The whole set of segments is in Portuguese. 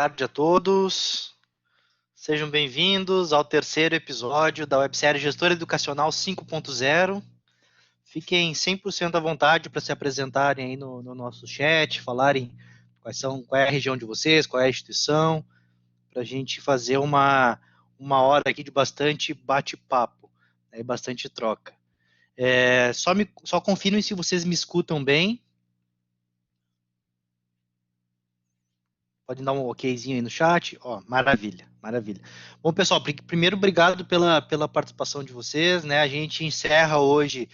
tarde a todos. Sejam bem-vindos ao terceiro episódio da websérie Gestor Educacional 5.0. Fiquem 100% à vontade para se apresentarem aí no nosso chat, falarem qual é a região de vocês, qual é a instituição, para a gente fazer uma hora aqui de bastante bate-papo, né, bastante troca. Só confirmem se vocês me escutam bem. Podem dar um okzinho aí no chat. Maravilha, maravilha. Bom, pessoal, primeiro, obrigado pela participação de vocês, né? A gente encerra hoje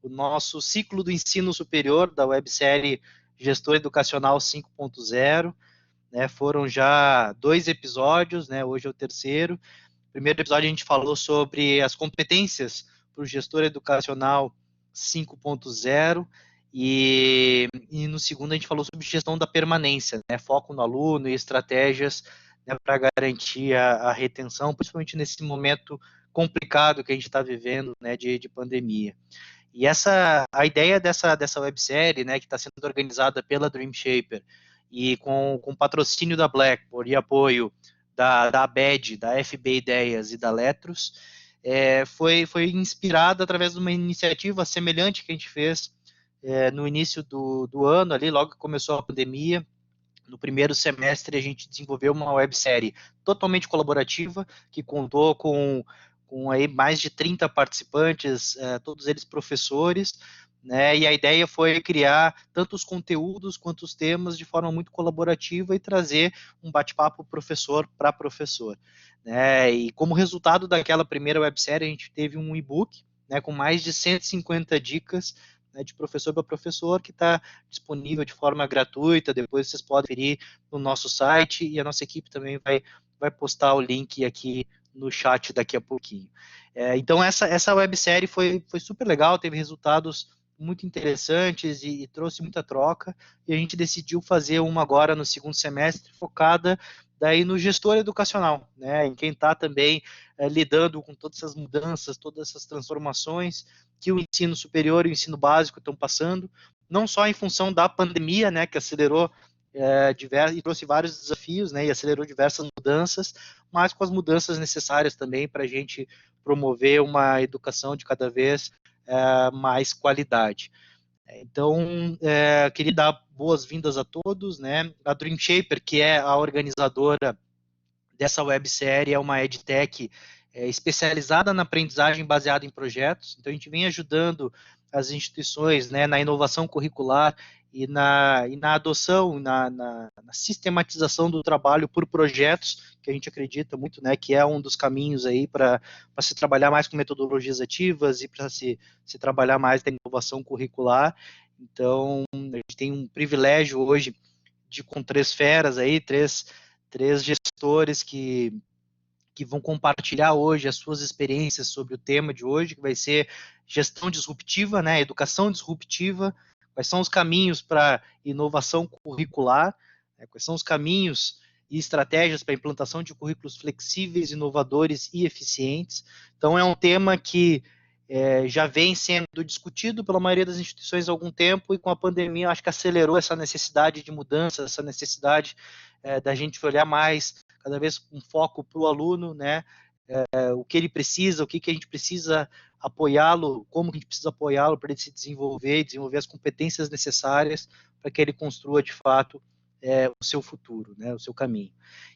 o nosso ciclo do ensino superior da websérie Gestor Educacional 5.0, né? Foram já 2 episódios, né? Hoje é o terceiro. No primeiro episódio a gente falou sobre as competências para o gestor educacional 5.0 e no segundo a gente falou sobre gestão da permanência, né, foco no aluno e estratégias, né, para garantir a retenção, principalmente nesse momento complicado que a gente está vivendo, né, de pandemia. E a ideia dessa websérie, né, que está sendo organizada pela Dream Shaper e com patrocínio da Blackboard e apoio da ABED, da FB Ideias e da Letros, foi inspirada através de uma iniciativa semelhante que a gente fez no início do ano, ali, logo que começou a pandemia. No primeiro semestre, a gente desenvolveu uma websérie totalmente colaborativa, que contou com aí mais de 30 participantes, todos eles professores, né, e a ideia foi criar tanto os conteúdos quanto os temas de forma muito colaborativa e trazer um bate-papo professor para professor. Né, e como resultado daquela primeira websérie, a gente teve um e-book, né, com mais de 150 dicas, né, de professor para professor, que está disponível de forma gratuita. Depois vocês podem conferir no nosso site e a nossa equipe também vai postar o link aqui no chat daqui a pouquinho. Então essa websérie foi super legal, teve resultados muito interessantes e trouxe muita troca, e a gente decidiu fazer uma agora no segundo semestre, focada daí no gestor educacional, né, em quem está também lidando com todas essas mudanças, todas essas transformações que o ensino superior e o ensino básico estão passando, não só em função da pandemia, né, que acelerou e trouxe vários desafios, né, e acelerou diversas mudanças, mas com as mudanças necessárias também para a gente promover uma educação de cada vez mais qualidade. Então, queria dar boas-vindas a todos, né? A Dream Shaper, que é a organizadora dessa websérie, é uma edtech especializada na aprendizagem baseada em projetos. Então, a gente vem ajudando as instituições, né, na inovação curricular e na adoção, na sistematização do trabalho por projetos, que a gente acredita muito, né, que é um dos caminhos aí para se trabalhar mais com metodologias ativas e para se trabalhar mais da inovação curricular. Então, a gente tem um privilégio hoje com 3 feras aí, três gestores que vão compartilhar hoje as suas experiências sobre o tema de hoje, que vai ser gestão disruptiva, né, educação disruptiva, quais são os caminhos para inovação curricular, né, quais são os caminhos e estratégias para a implantação de currículos flexíveis, inovadores e eficientes. Então, é um tema que já vem sendo discutido pela maioria das instituições há algum tempo, e com a pandemia acho que acelerou essa necessidade de mudança, essa necessidade da gente olhar mais, cada vez com foco para o aluno, né, o que ele precisa, o que a gente precisa apoiá-lo, como que a gente precisa apoiá-lo para ele se desenvolver e desenvolver as competências necessárias para que ele construa de fato o seu futuro, né, o seu caminho.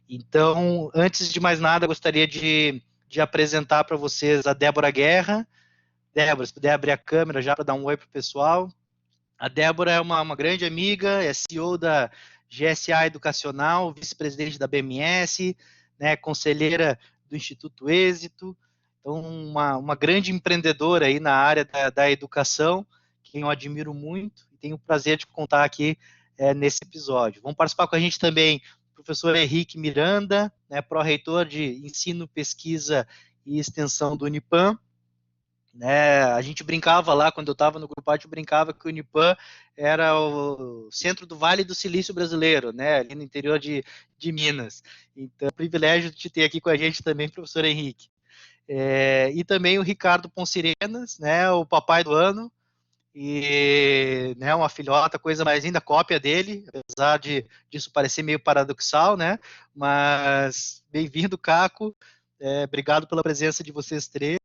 Então, antes de mais nada, gostaria de apresentar para vocês a Débora Guerra. Débora, se puder abrir a câmera já para dar um oi para o pessoal. A Débora é uma grande amiga, é CEO da GSA Educacional, vice-presidente da BMS, né, conselheira do Instituto Êxito, então uma grande empreendedora aí na área da educação, que eu admiro muito e tenho o prazer de contar aqui nesse episódio. Vão participar com a gente também o professor Henrique Miranda, né, pró-reitor de Ensino, Pesquisa e Extensão do Unipam. Né, a gente brincava lá, quando eu estava no grupo, a gente brincava que o Unipam era o centro do Vale do Silício brasileiro, né, ali no interior de Minas. Então, é um privilégio de ter aqui com a gente também o professor Henrique. E também o Ricardo Ponsirenas, né, o papai do ano, e, né, uma filhota, coisa mais linda, cópia dele, apesar disso parecer meio paradoxal, né? Mas bem-vindo, Caco. Obrigado pela presença de vocês três.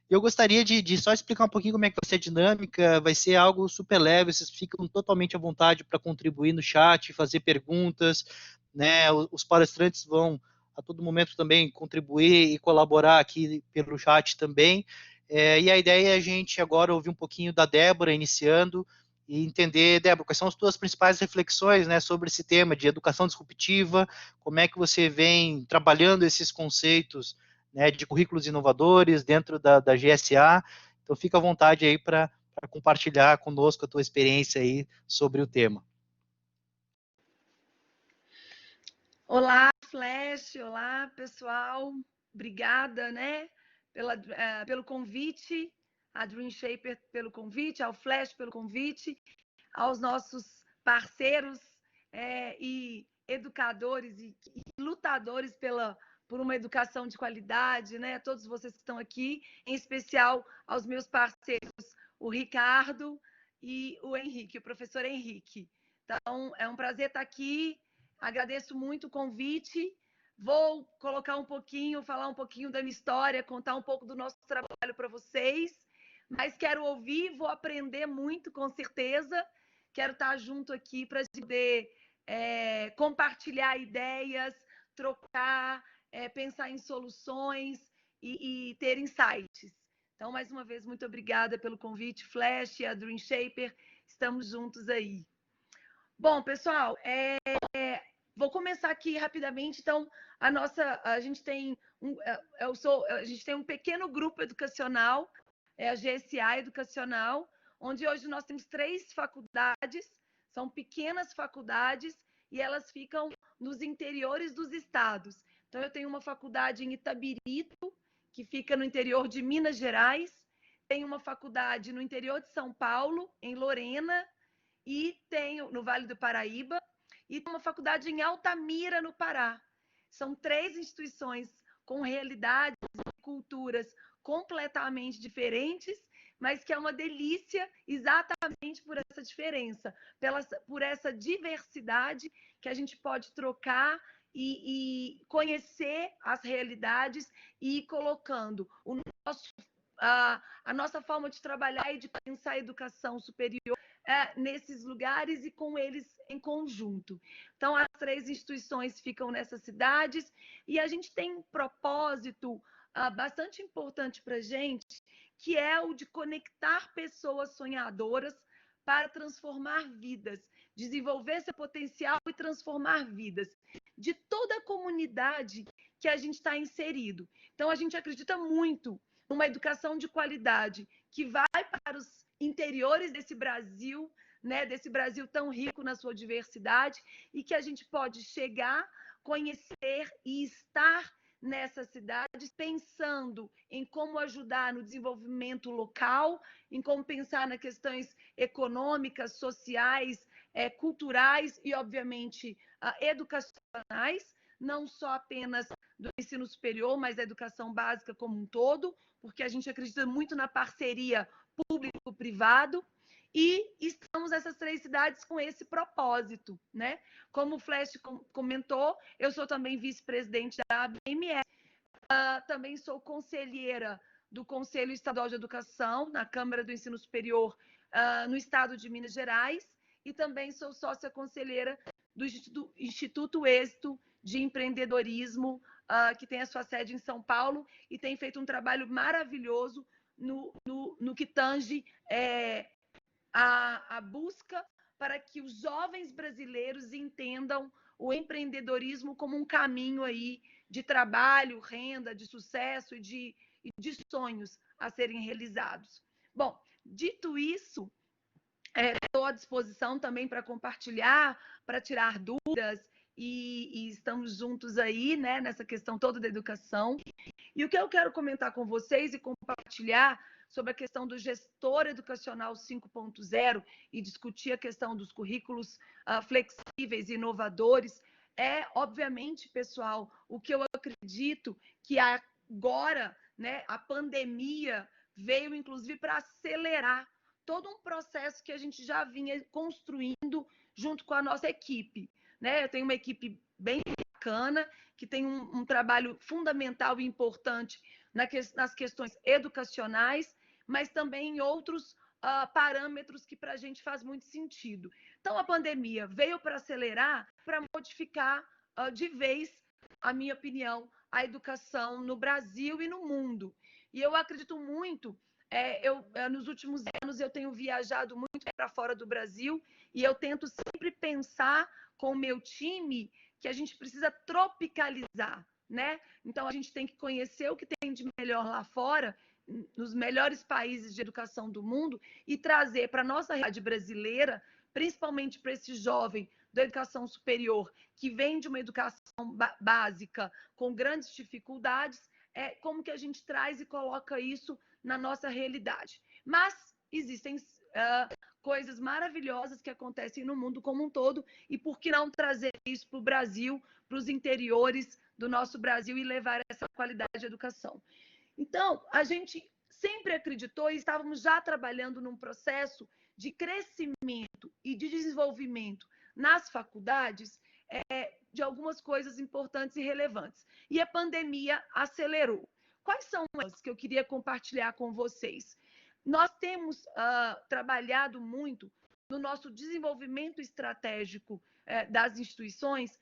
Eu gostaria de só explicar um pouquinho como é que vai ser a dinâmica. Vai ser algo super leve, vocês ficam totalmente à vontade para contribuir no chat, fazer perguntas, né? Os palestrantes vão a todo momento também contribuir e colaborar aqui pelo chat também. E a ideia é a gente agora ouvir um pouquinho da Débora iniciando e entender, Débora, quais são as tuas principais reflexões, né, sobre esse tema de educação disruptiva, como é que você vem trabalhando esses conceitos, né, de currículos inovadores dentro da GSA. Então, fica à vontade aí para compartilhar conosco a tua experiência aí sobre o tema. Olá, Flash, olá, pessoal. Obrigada, né, pelo convite, a Dream Shaper pelo convite, ao Flash pelo convite, aos nossos parceiros e educadores e lutadores por uma educação de qualidade, né? Todos vocês que estão aqui, em especial aos meus parceiros, o Ricardo e o Henrique, o professor Henrique. Então, é um prazer estar aqui. Agradeço muito o convite. Vou colocar um pouquinho, falar um pouquinho da minha história, contar um pouco do nosso trabalho para vocês. Mas quero ouvir, vou aprender muito, com certeza. Quero estar junto aqui para poder compartilhar ideias, trocar, pensar em soluções e ter insights. Então, mais uma vez, muito obrigada pelo convite, Flash e a Dream Shaper. Estamos juntos aí. Bom, pessoal, vou começar aqui rapidamente. Então, a gente tem a gente tem um pequeno grupo educacional, a GSA Educacional, onde hoje nós temos 3 faculdades, são pequenas faculdades e elas ficam nos interiores dos estados. Então, eu tenho uma faculdade em Itabirito, que fica no interior de Minas Gerais, tenho uma faculdade no interior de São Paulo, em Lorena, e tenho no Vale do Paraíba, e uma faculdade em Altamira, no Pará. São 3 instituições com realidades e culturas completamente diferentes, mas que é uma delícia exatamente por essa diferença, por essa diversidade que a gente pode trocar e conhecer as realidades e ir colocando a nossa forma de trabalhar e de pensar a educação superior nesses lugares e com eles em conjunto. Então, as 3 instituições ficam nessas cidades e a gente tem um propósito bastante importante para a gente, que é o de conectar pessoas sonhadoras para transformar vidas, desenvolver seu potencial e transformar vidas de toda a comunidade que a gente está inserido. Então, a gente acredita muito numa educação de qualidade que vai para os interiores desse Brasil, né, desse Brasil tão rico na sua diversidade, e que a gente pode chegar, conhecer e estar nessas cidades, pensando em como ajudar no desenvolvimento local, em como pensar nas questões econômicas, sociais, culturais e, obviamente, educacionais, não só apenas do ensino superior, mas da educação básica como um todo, porque a gente acredita muito na parceria público-privado, e estamos nessas 3 cidades com esse propósito, né? Como o Flash comentou, eu sou também vice-presidente da ABME, também sou conselheira do Conselho Estadual de Educação, na Câmara do Ensino Superior, no estado de Minas Gerais, e também sou sócia conselheira do Instituto Êxito de Empreendedorismo, que tem a sua sede em São Paulo, e tem feito um trabalho maravilhoso no que tange a busca para que os jovens brasileiros entendam o empreendedorismo como um caminho aí de trabalho, renda, de sucesso e de sonhos a serem realizados. Bom, dito isso, estou à disposição também para compartilhar, para tirar dúvidas, e estamos juntos aí, né, nessa questão toda da educação. E o que eu quero comentar com vocês e compartilhar sobre a questão do gestor educacional 5.0 e discutir a questão dos currículos flexíveis e inovadores obviamente, pessoal, o que eu acredito que agora, né, a pandemia veio, inclusive, para acelerar todo um processo que a gente já vinha construindo junto com a nossa equipe, né? Eu tenho uma equipe bem bacana, que tem um trabalho fundamental e importante nas questões educacionais, mas também em outros parâmetros que para a gente faz muito sentido. Então, a pandemia veio para acelerar, para modificar de vez, a minha opinião, a educação no Brasil e no mundo. E eu acredito muito, nos últimos anos eu tenho viajado muito para fora do Brasil e eu tento sempre pensar com o meu time que a gente precisa tropicalizar, né? Então, a gente tem que conhecer o que tem de melhor lá fora, nos melhores países de educação do mundo, e trazer para a nossa realidade brasileira, principalmente para esse jovem da educação superior, que vem de uma educação básica com grandes dificuldades, como que a gente traz e coloca isso na nossa realidade. Mas existem coisas maravilhosas que acontecem no mundo como um todo, e por que não trazer isso para o Brasil, para os interiores do nosso Brasil e levar essa qualidade de educação? Então, a gente sempre acreditou e estávamos já trabalhando num processo de crescimento e de desenvolvimento nas faculdades de algumas coisas importantes e relevantes. E a pandemia acelerou. Quais são elas que eu queria compartilhar com vocês? Nós temos trabalhado muito no nosso desenvolvimento estratégico das instituições,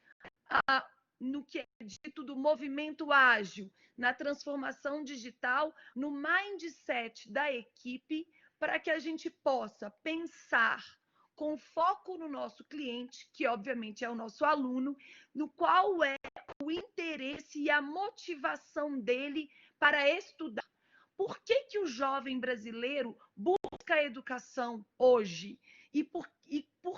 no que é dito do movimento ágil, na transformação digital, no mindset da equipe, para que a gente possa pensar com foco no nosso cliente, que obviamente é o nosso aluno, no qual é o interesse e a motivação dele para estudar. Por que o jovem brasileiro busca a educação hoje? E por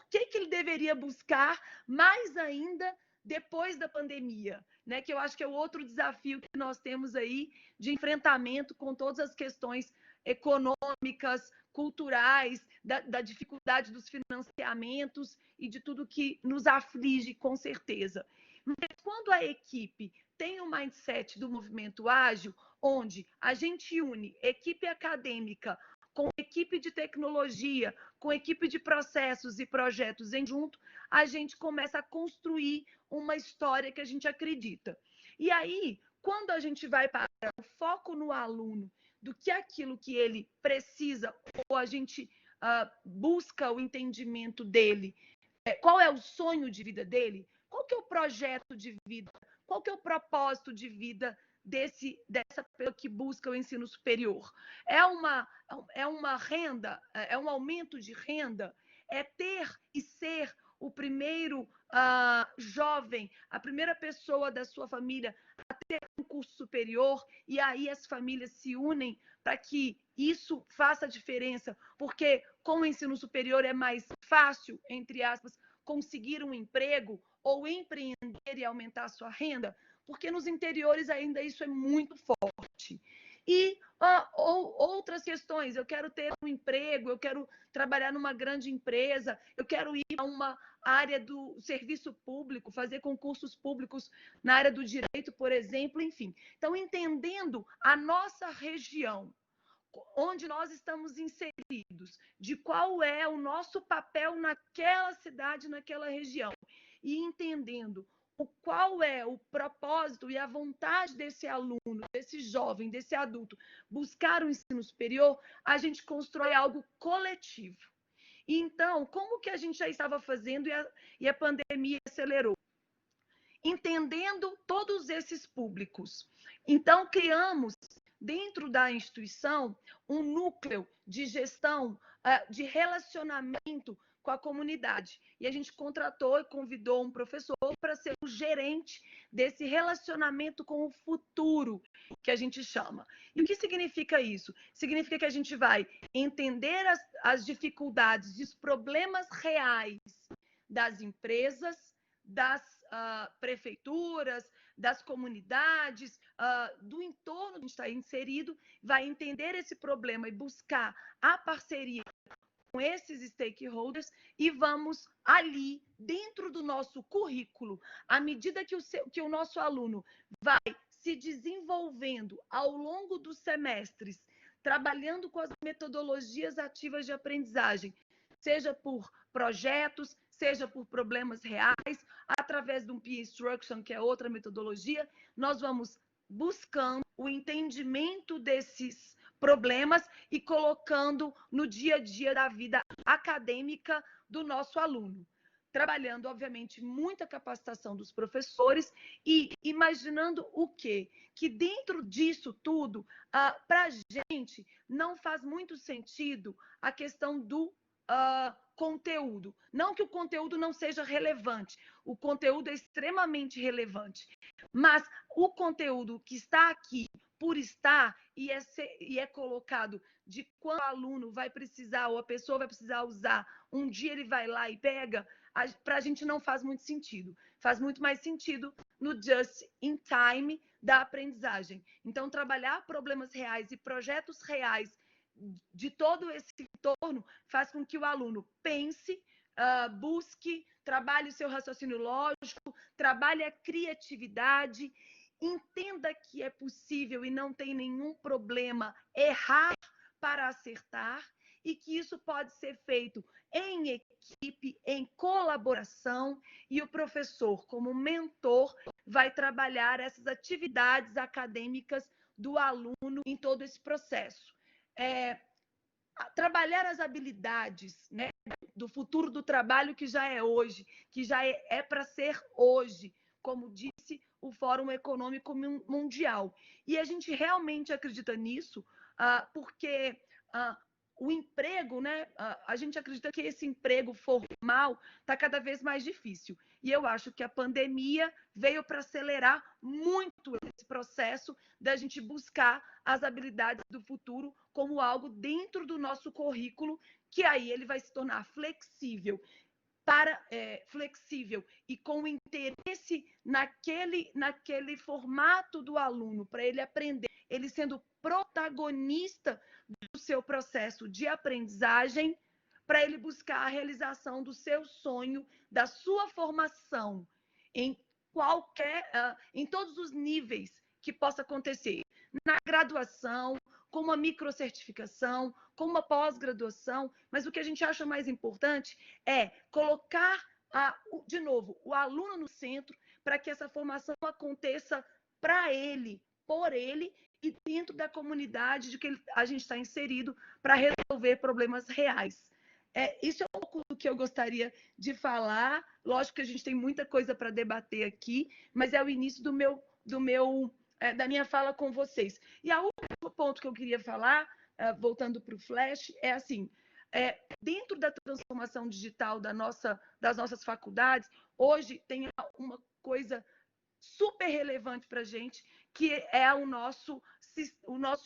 que ele deveria buscar mais ainda depois da pandemia, né? Que eu acho que é o outro desafio que nós temos aí de enfrentamento com todas as questões econômicas, culturais, da dificuldade dos financiamentos e de tudo que nos aflige, com certeza. Mas quando a equipe tem o mindset do movimento ágil, onde a gente une equipe acadêmica com equipe de tecnologia, com equipe de processos e projetos em junto, a gente começa a construir uma história que a gente acredita. E aí, quando a gente vai para o foco no aluno, do que é aquilo que ele precisa, ou a gente busca o entendimento dele, qual é o sonho de vida dele, qual que é o projeto de vida, qual que é o propósito de vida dessa pessoa que busca o ensino superior? É uma renda, é um aumento de renda, é ter e ser o primeiro jovem, a primeira pessoa da sua família a ter um curso superior, e aí as famílias se unem para que isso faça diferença, porque com o ensino superior é mais fácil, entre aspas, conseguir um emprego ou empreender e aumentar a sua renda, porque nos interiores ainda isso é muito forte. E outras questões, eu quero ter um emprego, eu quero trabalhar numa grande empresa, eu quero ir a uma área do serviço público, fazer concursos públicos na área do direito, por exemplo, enfim. Então, entendendo a nossa região, onde nós estamos inseridos, de qual é o nosso papel naquela cidade, naquela região, e entendendo qual é o propósito e a vontade desse aluno, desse jovem, desse adulto, buscar o ensino superior, a gente constrói algo coletivo. E então, como que a gente já estava fazendo e a pandemia acelerou? Entendendo todos esses públicos. Então, criamos dentro da instituição um núcleo de gestão, de relacionamento com a comunidade. E a gente contratou e convidou um professor para ser o gerente desse relacionamento com o futuro, que a gente chama. E o que significa isso? Significa que a gente vai entender as dificuldades, os problemas reais das empresas, das prefeituras, das comunidades, do entorno que está inserido, vai entender esse problema e buscar a parceria com esses stakeholders, e vamos ali, dentro do nosso currículo, à medida que o nosso aluno vai se desenvolvendo ao longo dos semestres, trabalhando com as metodologias ativas de aprendizagem, seja por projetos, seja por problemas reais, através de um peer instruction, que é outra metodologia, nós vamos buscando o entendimento desses problemas e colocando no dia a dia da vida acadêmica do nosso aluno. Trabalhando, obviamente, muita capacitação dos professores e imaginando o quê? Que dentro disso tudo, para a gente, não faz muito sentido a questão do conteúdo. Não que o conteúdo não seja relevante, o conteúdo é extremamente relevante, mas o conteúdo que está aqui por estar e é colocado de quando o aluno vai precisar ou a pessoa vai precisar usar, um dia ele vai lá e pega, para a gente não faz muito sentido. Faz muito mais sentido no just in time da aprendizagem. Então, trabalhar problemas reais e projetos reais de todo esse entorno faz com que o aluno pense, busque, trabalhe o seu raciocínio lógico, trabalhe a criatividade, entenda que é possível e não tem nenhum problema errar para acertar e que isso pode ser feito em equipe, em colaboração, e o professor, como mentor, vai trabalhar essas atividades acadêmicas do aluno em todo esse processo. Trabalhar as habilidades, né, do futuro do trabalho que já é hoje, que já é para ser hoje, como disse o Fórum Econômico Mundial. E a gente realmente acredita nisso, porque o emprego, né, a gente acredita que esse emprego formal está cada vez mais difícil. E eu acho que a pandemia veio para acelerar muito esse processo da gente buscar as habilidades do futuro como algo dentro do nosso currículo, que aí ele vai se tornar flexível, flexível e com interesse naquele formato do aluno, para ele aprender, ele sendo protagonista do seu processo de aprendizagem, para ele buscar a realização do seu sonho, da sua formação, em em todos os níveis que possa acontecer, na graduação, com uma microcertificação, com uma pós-graduação, mas o que a gente acha mais importante é colocar, de novo, o aluno no centro para que essa formação aconteça para ele, por ele e dentro da comunidade de que a gente está inserido para resolver problemas reais. Isso é um pouco do que eu gostaria de falar. Lógico que a gente tem muita coisa para debater aqui, mas é o início da minha fala com vocês. E o último ponto que eu queria falar, voltando para o Flash, é assim, dentro da transformação digital das nossas faculdades, hoje tem uma coisa super relevante para a gente, que é o nosso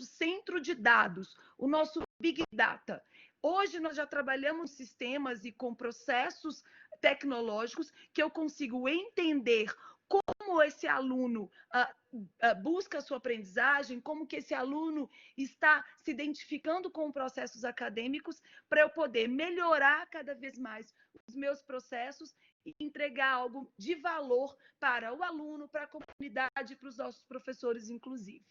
centro de dados, o nosso Big Data. Hoje nós já trabalhamos sistemas e com processos tecnológicos que eu consigo entender como esse aluno busca a sua aprendizagem, como que esse aluno está se identificando com processos acadêmicos, para eu poder melhorar cada vez mais os meus processos e entregar algo de valor para o aluno, para a comunidade, para os nossos professores, inclusive.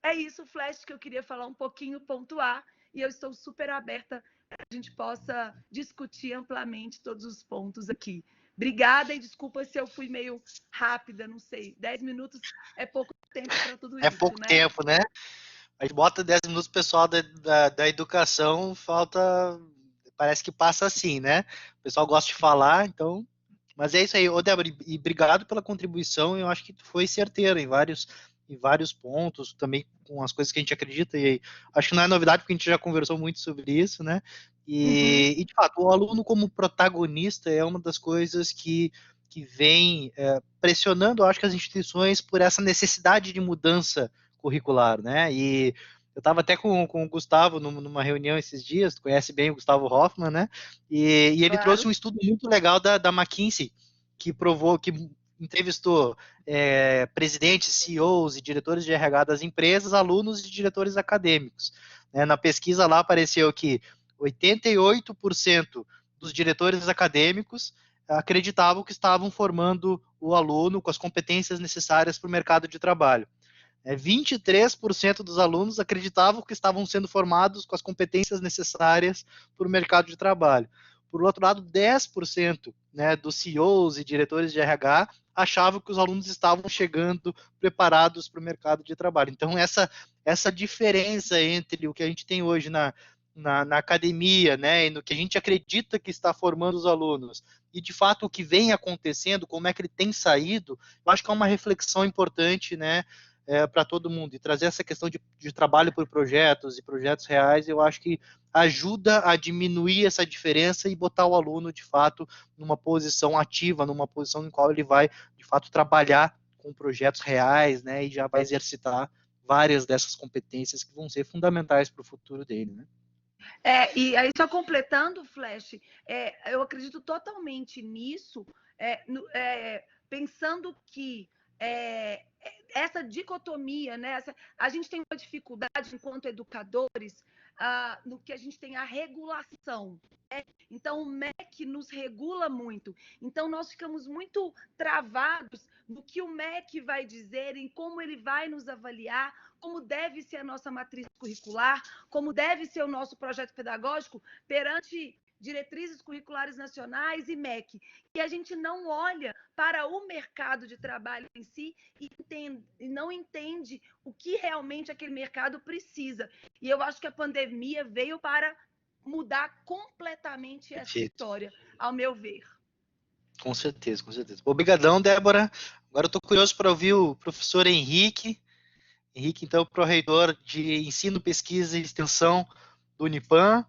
É isso, Flash, que eu queria falar um pouquinho, pontuar, e eu estou super aberta para que a gente possa discutir amplamente todos os pontos aqui. Obrigada e desculpa se eu fui meio rápida, não sei. 10 minutos é pouco tempo para tudo isso, É pouco tempo, né? A gente bota 10 minutos, o pessoal da educação, parece que passa assim, né? O pessoal gosta de falar, então... Mas é isso aí. Ô, Débora, e obrigado pela contribuição, eu acho que foi certeiro em vários pontos, também com as coisas que a gente acredita, e acho que não é novidade, porque a gente já conversou muito sobre isso, né? E de fato, o aluno como protagonista é uma das coisas que vem pressionando, eu acho que as instituições por essa necessidade de mudança curricular, né? E eu estava até com o Gustavo numa reunião esses dias, tu conhece bem o Gustavo Hoffman, né? E ele trouxe um estudo muito legal da McKinsey, que entrevistou presidentes, CEOs e diretores de RH das empresas, alunos e diretores acadêmicos. Na pesquisa lá apareceu que 88% dos diretores acadêmicos acreditavam que estavam formando o aluno com as competências necessárias para o mercado de trabalho. 23% dos alunos acreditavam que estavam sendo formados com as competências necessárias para o mercado de trabalho. Por outro lado, 10%, né, dos CEOs e diretores de RH achavam que os alunos estavam chegando preparados para o mercado de trabalho. Então, essa diferença entre o que a gente tem hoje na academia, né, e no que a gente acredita que está formando os alunos, e de fato o que vem acontecendo, como é que ele tem saído, eu acho que é uma reflexão importante, né, para todo mundo. E trazer essa questão de trabalho por projetos e projetos reais, eu acho que ajuda a diminuir essa diferença e botar o aluno, de fato, numa posição ativa, numa posição em qual ele vai, de fato, trabalhar com projetos reais, né, e já vai exercitar várias dessas competências que vão ser fundamentais para o futuro dele, né? E aí, só completando, Flash, eu acredito totalmente nisso, pensando que essa dicotomia, né, a gente tem uma dificuldade, enquanto educadores, no que a gente tem a regulação. Então, o MEC nos regula muito. Então, nós ficamos muito travados no que o MEC vai dizer, em como ele vai nos avaliar, como deve ser a nossa matriz curricular, como deve ser o nosso projeto pedagógico perante diretrizes curriculares nacionais e MEC. E a gente não olha para o mercado de trabalho em si e não entende o que realmente aquele mercado precisa. E eu acho que a pandemia veio para mudar completamente essa história, ao meu ver. Com certeza, com certeza. Obrigadão, Débora. Agora eu estou curioso para ouvir o professor Henrique. Henrique, então, pró-reitor de Ensino, Pesquisa e Extensão do Unipam.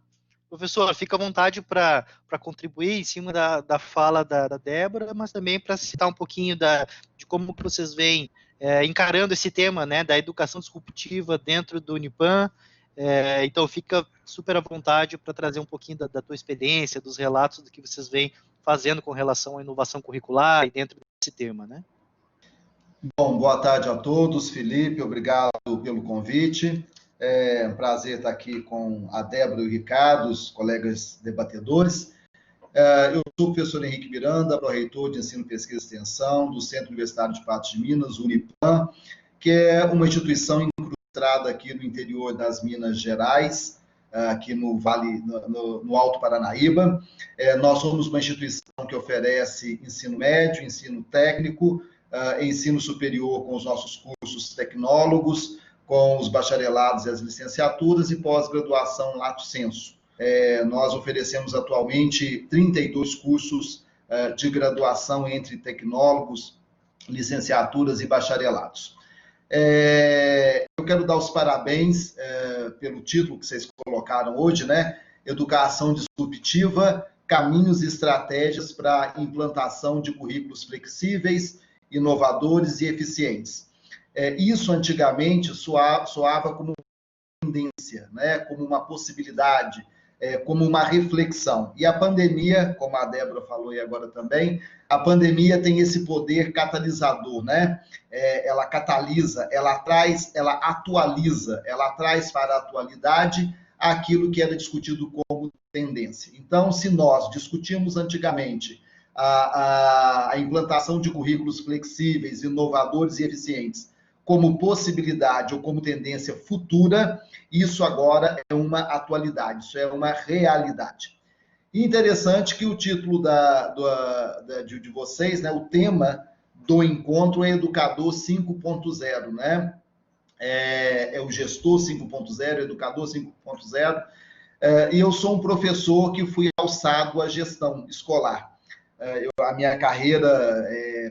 Professor, fica à vontade para contribuir em cima da fala da Débora, mas também para citar um pouquinho de como que vocês vêm encarando esse tema, né, da educação disruptiva dentro do Unipam. Então, fica super à vontade para trazer um pouquinho da tua experiência, dos relatos do que vocês vêm fazendo com relação à inovação curricular e dentro desse tema, né? Bom, boa tarde a todos. Felipe, obrigado pelo convite. É um prazer estar aqui com a Débora e o Ricardo, os colegas debatedores. Eu sou o professor Henrique Miranda, pró-reitor de Ensino, Pesquisa e Extensão do Centro Universitário de Patos de Minas, Unipam, que é uma instituição incrustada aqui no interior das Minas Gerais, aqui no Vale, no Alto Paranaíba. Nós somos uma instituição que oferece ensino médio, ensino técnico, ensino superior com os nossos cursos tecnólogos, com os bacharelados e as licenciaturas e pós-graduação lato sensu. Nós oferecemos atualmente 32 cursos de graduação entre tecnólogos, licenciaturas e bacharelados. Eu quero dar os parabéns pelo título que vocês colocaram hoje, né? Educação disruptiva, caminhos e estratégias para a implantação de currículos flexíveis, inovadores e eficientes. Isso antigamente soava como uma tendência, né? Como uma possibilidade, como uma reflexão. E a pandemia, como a Débora falou e agora também, a pandemia tem esse poder catalisador, né? Ela catalisa, ela traz, ela atualiza, ela traz para a atualidade aquilo que era discutido como tendência. Então, se nós discutimos antigamente a implantação de currículos flexíveis, inovadores e eficientes como possibilidade ou como tendência futura, isso agora é uma atualidade, isso é uma realidade. Interessante que o título de vocês, né, o tema do encontro é Educador 5.0, né? É o Gestor 5.0, Educador 5.0, e eu sou um professor que fui alçado à gestão escolar. A minha carreira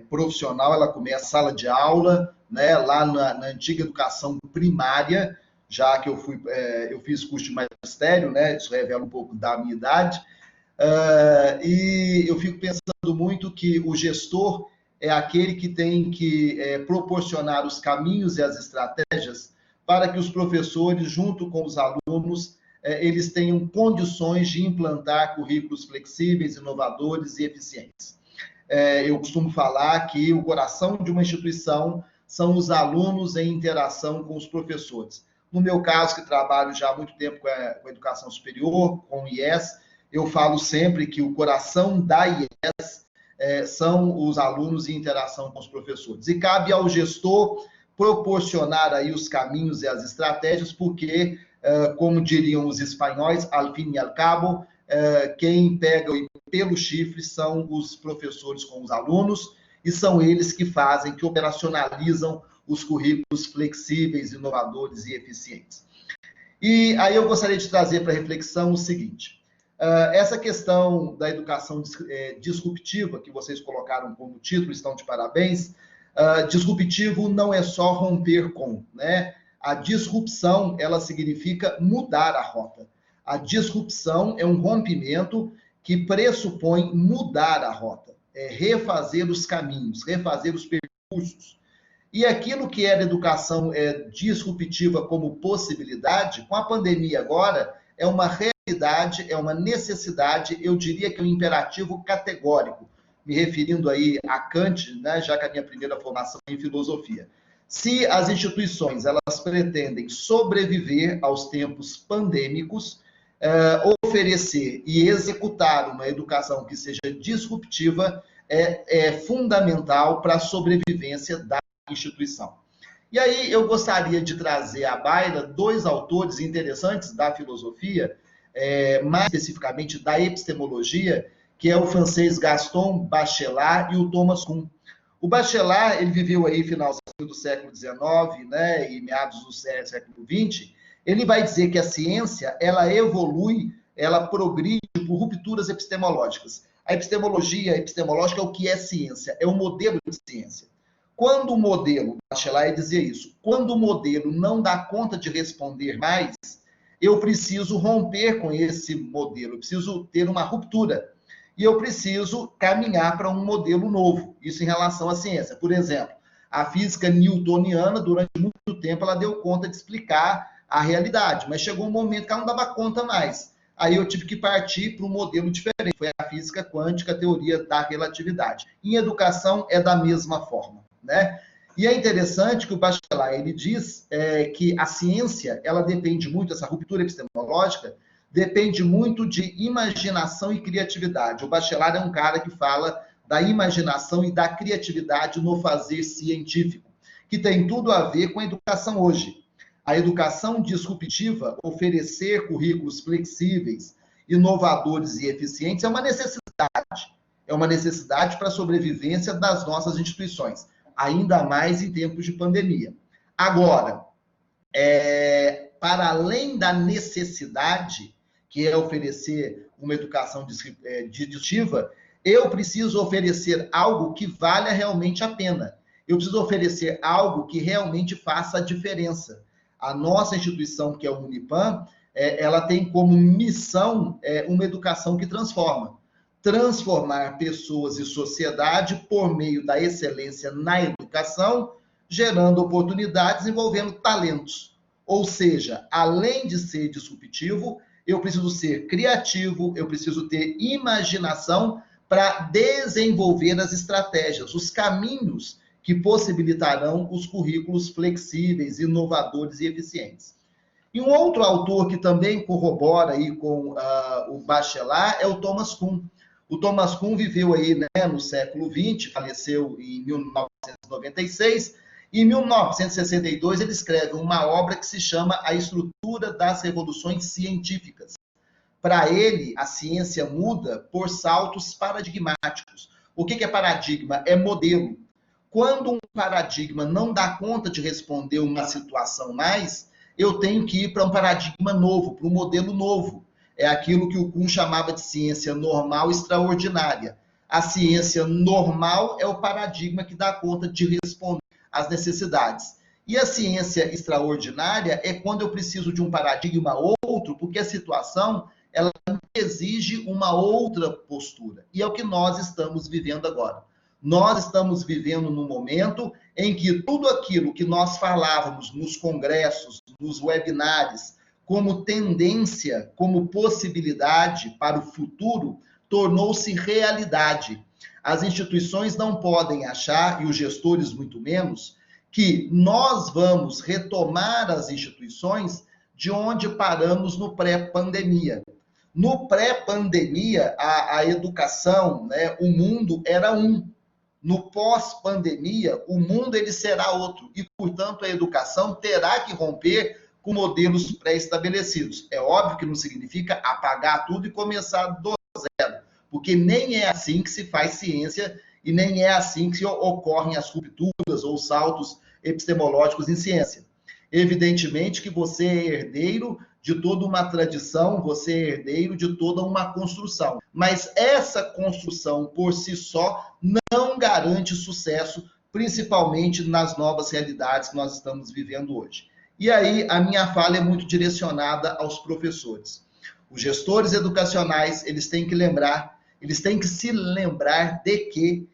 profissional, ela começa na sala de aula, né, lá na antiga educação primária, já que eu fiz curso de magistério, né, isso revela um pouco da minha idade, e eu fico pensando muito que o gestor é aquele que tem que proporcionar os caminhos e as estratégias para que os professores, junto com os alunos, eles tenham condições de implantar currículos flexíveis, inovadores e eficientes. Eu costumo falar que o coração de uma instituição são os alunos em interação com os professores. No meu caso, que trabalho já há muito tempo com a educação superior, com o IES, eu falo sempre que o coração da IES são os alunos em interação com os professores. E cabe ao gestor proporcionar aí os caminhos e as estratégias, porque, como diriam os espanhóis, al fin y al cabo, quem pega pelo chifre são os professores com os alunos, e são eles que fazem, que operacionalizam os currículos flexíveis, inovadores e eficientes. E aí eu gostaria de trazer para reflexão o seguinte: essa questão da educação disruptiva, que vocês colocaram como título, estão de parabéns. Disruptivo não é só romper com, né? A disrupção, ela significa mudar a rota. A disrupção é um rompimento que pressupõe mudar a rota, refazer os caminhos, refazer os percursos. E aquilo que era educação disruptiva como possibilidade, com a pandemia agora, é uma realidade, é uma necessidade, eu diria que é um imperativo categórico, me referindo aí a Kant, né, já que a minha primeira formação é em filosofia. Se as instituições elas pretendem sobreviver aos tempos pandêmicos, oferecer e executar uma educação que seja disruptiva é fundamental para a sobrevivência da instituição. E aí eu gostaria de trazer à baila dois autores interessantes da filosofia, mais especificamente da epistemologia, que é o francês Gaston Bachelard e o Thomas Kuhn. O Bachelard, ele viveu aí finalzinho do século XIX, né, e meados do século XX. Ele vai dizer que a ciência, ela evolui, ela progride por rupturas epistemológicas. A epistemologia epistemológica é o que é ciência, é o modelo de ciência. Quando o modelo, Bachelard dizia isso, quando o modelo não dá conta de responder mais, eu preciso romper com esse modelo, eu preciso ter uma ruptura. E eu preciso caminhar para um modelo novo, isso em relação à ciência. Por exemplo, a física newtoniana, durante muito tempo, ela deu conta de explicar a realidade, mas chegou um momento que ela não dava conta mais. Aí eu tive que partir para um modelo diferente, foi a física quântica, a teoria da relatividade. Em educação é da mesma forma, né? E é interessante que o Bachelard, ele diz que a ciência, ela depende muito, essa ruptura epistemológica, depende muito de imaginação e criatividade. O Bachelard é um cara que fala da imaginação e da criatividade no fazer científico, que tem tudo a ver com a educação hoje. A educação disruptiva, oferecer currículos flexíveis, inovadores e eficientes, é uma necessidade para a sobrevivência das nossas instituições, ainda mais em tempos de pandemia. Agora, para além da necessidade, que é oferecer uma educação disruptiva, eu preciso oferecer algo que valha realmente a pena. Eu preciso oferecer algo que realmente faça a diferença. A nossa instituição, que é o Unipam, ela tem como missão uma educação que transformar pessoas e sociedade por meio da excelência na educação, gerando oportunidades, envolvendo talentos. Ou seja, além de ser disruptivo, eu preciso ser criativo, eu preciso ter imaginação para desenvolver as estratégias, os caminhos que possibilitarão os currículos flexíveis, inovadores e eficientes. E um outro autor que também corrobora aí com o Bachelard é o Thomas Kuhn. O Thomas Kuhn viveu aí, né, no século XX, faleceu em 1996, e em 1962 ele escreve uma obra que se chama A Estrutura das Revoluções Científicas. Para ele, a ciência muda por saltos paradigmáticos. O que é paradigma? É modelo. Quando um paradigma não dá conta de responder uma situação mais, eu tenho que ir para um paradigma novo, para um modelo novo. É aquilo que o Kuhn chamava de ciência normal extraordinária. A ciência normal é o paradigma que dá conta de responder às necessidades. E a ciência extraordinária é quando eu preciso de um paradigma outro, porque a situação ela exige uma outra postura. E é o que nós estamos vivendo agora. Nós estamos vivendo num momento em que tudo aquilo que nós falávamos nos congressos, nos webinários, como tendência, como possibilidade para o futuro, tornou-se realidade. As instituições não podem achar, e os gestores muito menos, que nós vamos retomar as instituições de onde paramos no pré-pandemia. No pré-pandemia, a educação, né, o mundo era um. No pós-pandemia, o mundo ele será outro e, portanto, a educação terá que romper com modelos pré-estabelecidos. É óbvio que não significa apagar tudo e começar do zero, porque nem é assim que se faz ciência e nem é assim que ocorrem as rupturas ou saltos epistemológicos em ciência. Evidentemente que você é herdeiro de toda uma tradição, você é herdeiro de toda uma construção. Mas essa construção por si só não garante sucesso, principalmente nas novas realidades que nós estamos vivendo hoje. E aí a minha fala é muito direcionada aos professores. Os gestores educacionais, eles têm que se lembrar de que,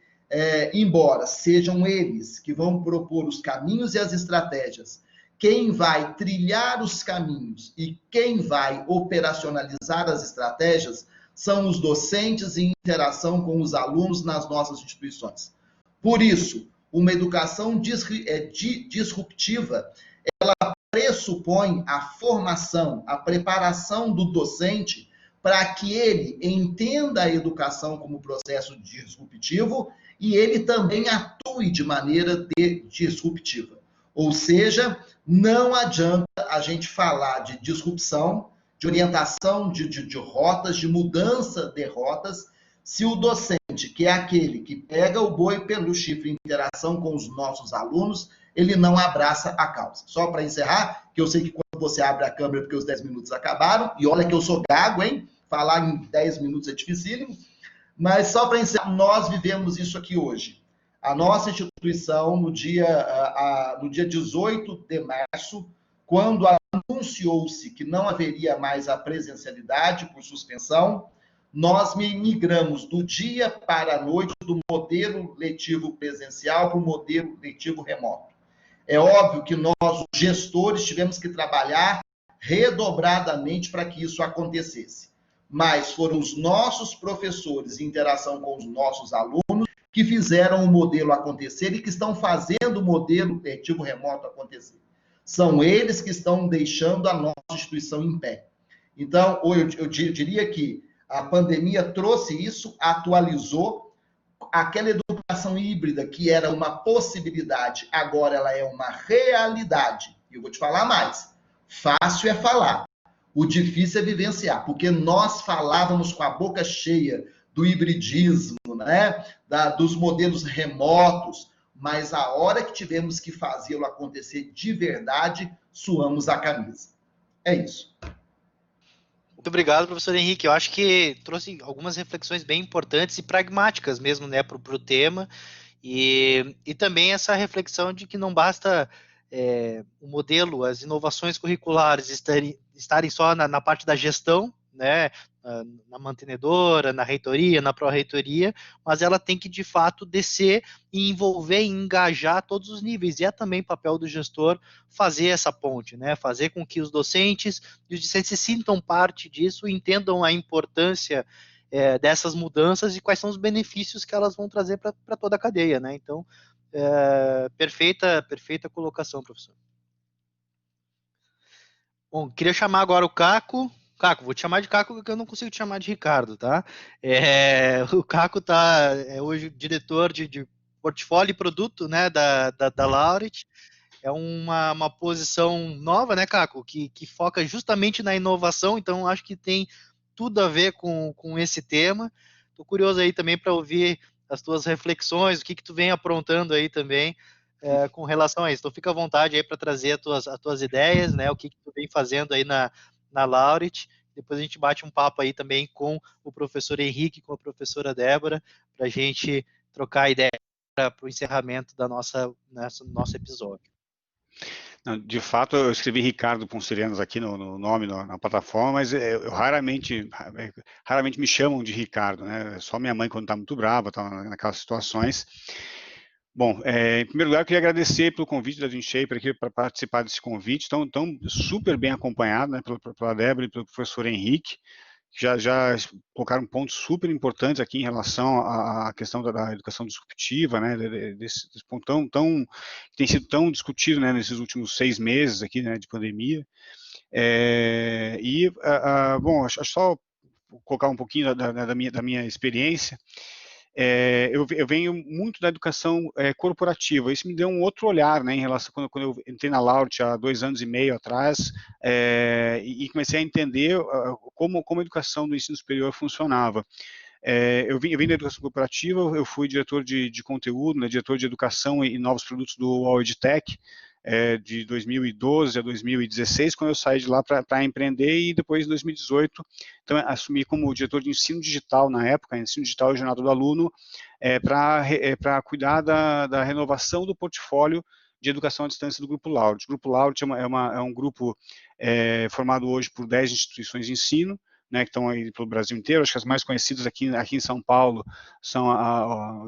embora sejam eles que vão propor os caminhos e as estratégias, quem vai trilhar os caminhos e quem vai operacionalizar as estratégias são os docentes em interação com os alunos nas nossas instituições. Por isso, uma educação disruptiva, ela pressupõe a formação, a preparação do docente para que ele entenda a educação como processo disruptivo e ele também atue de maneira disruptiva. Ou seja, não adianta a gente falar de disrupção, de orientação de rotas, de mudança de rotas, se o docente, que é aquele que pega o boi pelo chifre em interação com os nossos alunos, ele não abraça a causa. Só para encerrar, que eu sei que quando você abre a câmera porque os 10 minutos acabaram, e olha que eu sou gago, hein? Falar em 10 minutos é dificílimo, mas só para encerrar, nós vivemos isso aqui hoje. A nossa instituição, no dia 18 de março, quando anunciou-se que não haveria mais a presencialidade por suspensão, nós migramos do dia para a noite do modelo letivo presencial para o modelo letivo remoto. É óbvio que nós, os gestores, tivemos que trabalhar redobradamente para que isso acontecesse. Mas foram os nossos professores, em interação com os nossos alunos, que fizeram o modelo acontecer e que estão fazendo o modelo letivo remoto acontecer. São eles que estão deixando a nossa instituição em pé. Então, eu diria que a pandemia trouxe isso, atualizou. Aquela educação híbrida que era uma possibilidade, agora ela é uma realidade. E eu vou te falar mais. Fácil é falar. O difícil é vivenciar, porque nós falávamos com a boca cheia do hibridismo, né? Dos modelos remotos, mas a hora que tivemos que fazê-lo acontecer de verdade, suamos a camisa. É isso. Muito obrigado, professor Henrique. Eu acho que trouxe algumas reflexões bem importantes e pragmáticas mesmo, né, para o tema, e também essa reflexão de que não basta o modelo, as inovações curriculares estarem só na parte da gestão, né, na mantenedora, na reitoria, na pró-reitoria, mas ela tem que, de fato, descer e envolver e engajar todos os níveis, e é também papel do gestor fazer essa ponte, né, fazer com que os docentes e os discentes se sintam parte disso, entendam a importância dessas mudanças e quais são os benefícios que elas vão trazer para toda a cadeia, né, então, perfeita colocação, professor. Bom, queria chamar agora o Caco. Caco, vou te chamar de Caco porque eu não consigo te chamar de Ricardo, tá? O Caco é hoje diretor de portfólio e produto, né, da Laureate. É uma posição nova, né, Caco, que foca justamente na inovação, então acho que tem tudo a ver com esse tema. Estou curioso aí também para ouvir as tuas reflexões, o que tu vem aprontando aí também com relação a isso. Então fica à vontade aí para trazer as tuas ideias, né, o que tu vem fazendo aí na Laureate. Depois a gente bate um papo aí também com o professor Henrique, com a professora Débora, para a gente trocar ideia para o encerramento da nosso episódio. De fato, eu escrevi Ricardo Poncerenos aqui no nome, na plataforma, mas eu raramente me chamam de Ricardo, né? Só minha mãe quando está muito brava, tá naquelas situações. Bom, em primeiro lugar, eu queria agradecer pelo convite da DreamShaper aqui para participar desse convite, tão super bem acompanhado, né, pela Débora e pelo professor Henrique, que já colocaram pontos super importantes aqui em relação à questão da educação disruptiva, né, desse ponto que tem sido tão discutido, né, nesses últimos 6 meses aqui, né, de pandemia. Bom, acho só colocar um pouquinho da minha experiência. eu venho muito da educação corporativa. Isso me deu um outro olhar, né, em relação quando eu entrei na Laureate há 2 anos e meio atrás, e comecei a entender como a educação do ensino superior funcionava. Eu vim da educação corporativa, eu fui diretor de conteúdo, né, diretor de educação e novos produtos do UOL EdTech, de 2012 a 2016, quando eu saí de lá para empreender, e depois, em 2018, então, assumi como diretor de ensino digital na época, ensino digital e jornada do aluno, para cuidar da renovação do portfólio de educação à distância do Grupo Laureate. O Grupo Laureate é um grupo formado hoje por 10 instituições de ensino, né, que estão aí pelo Brasil inteiro. Acho que as mais conhecidas aqui em São Paulo são a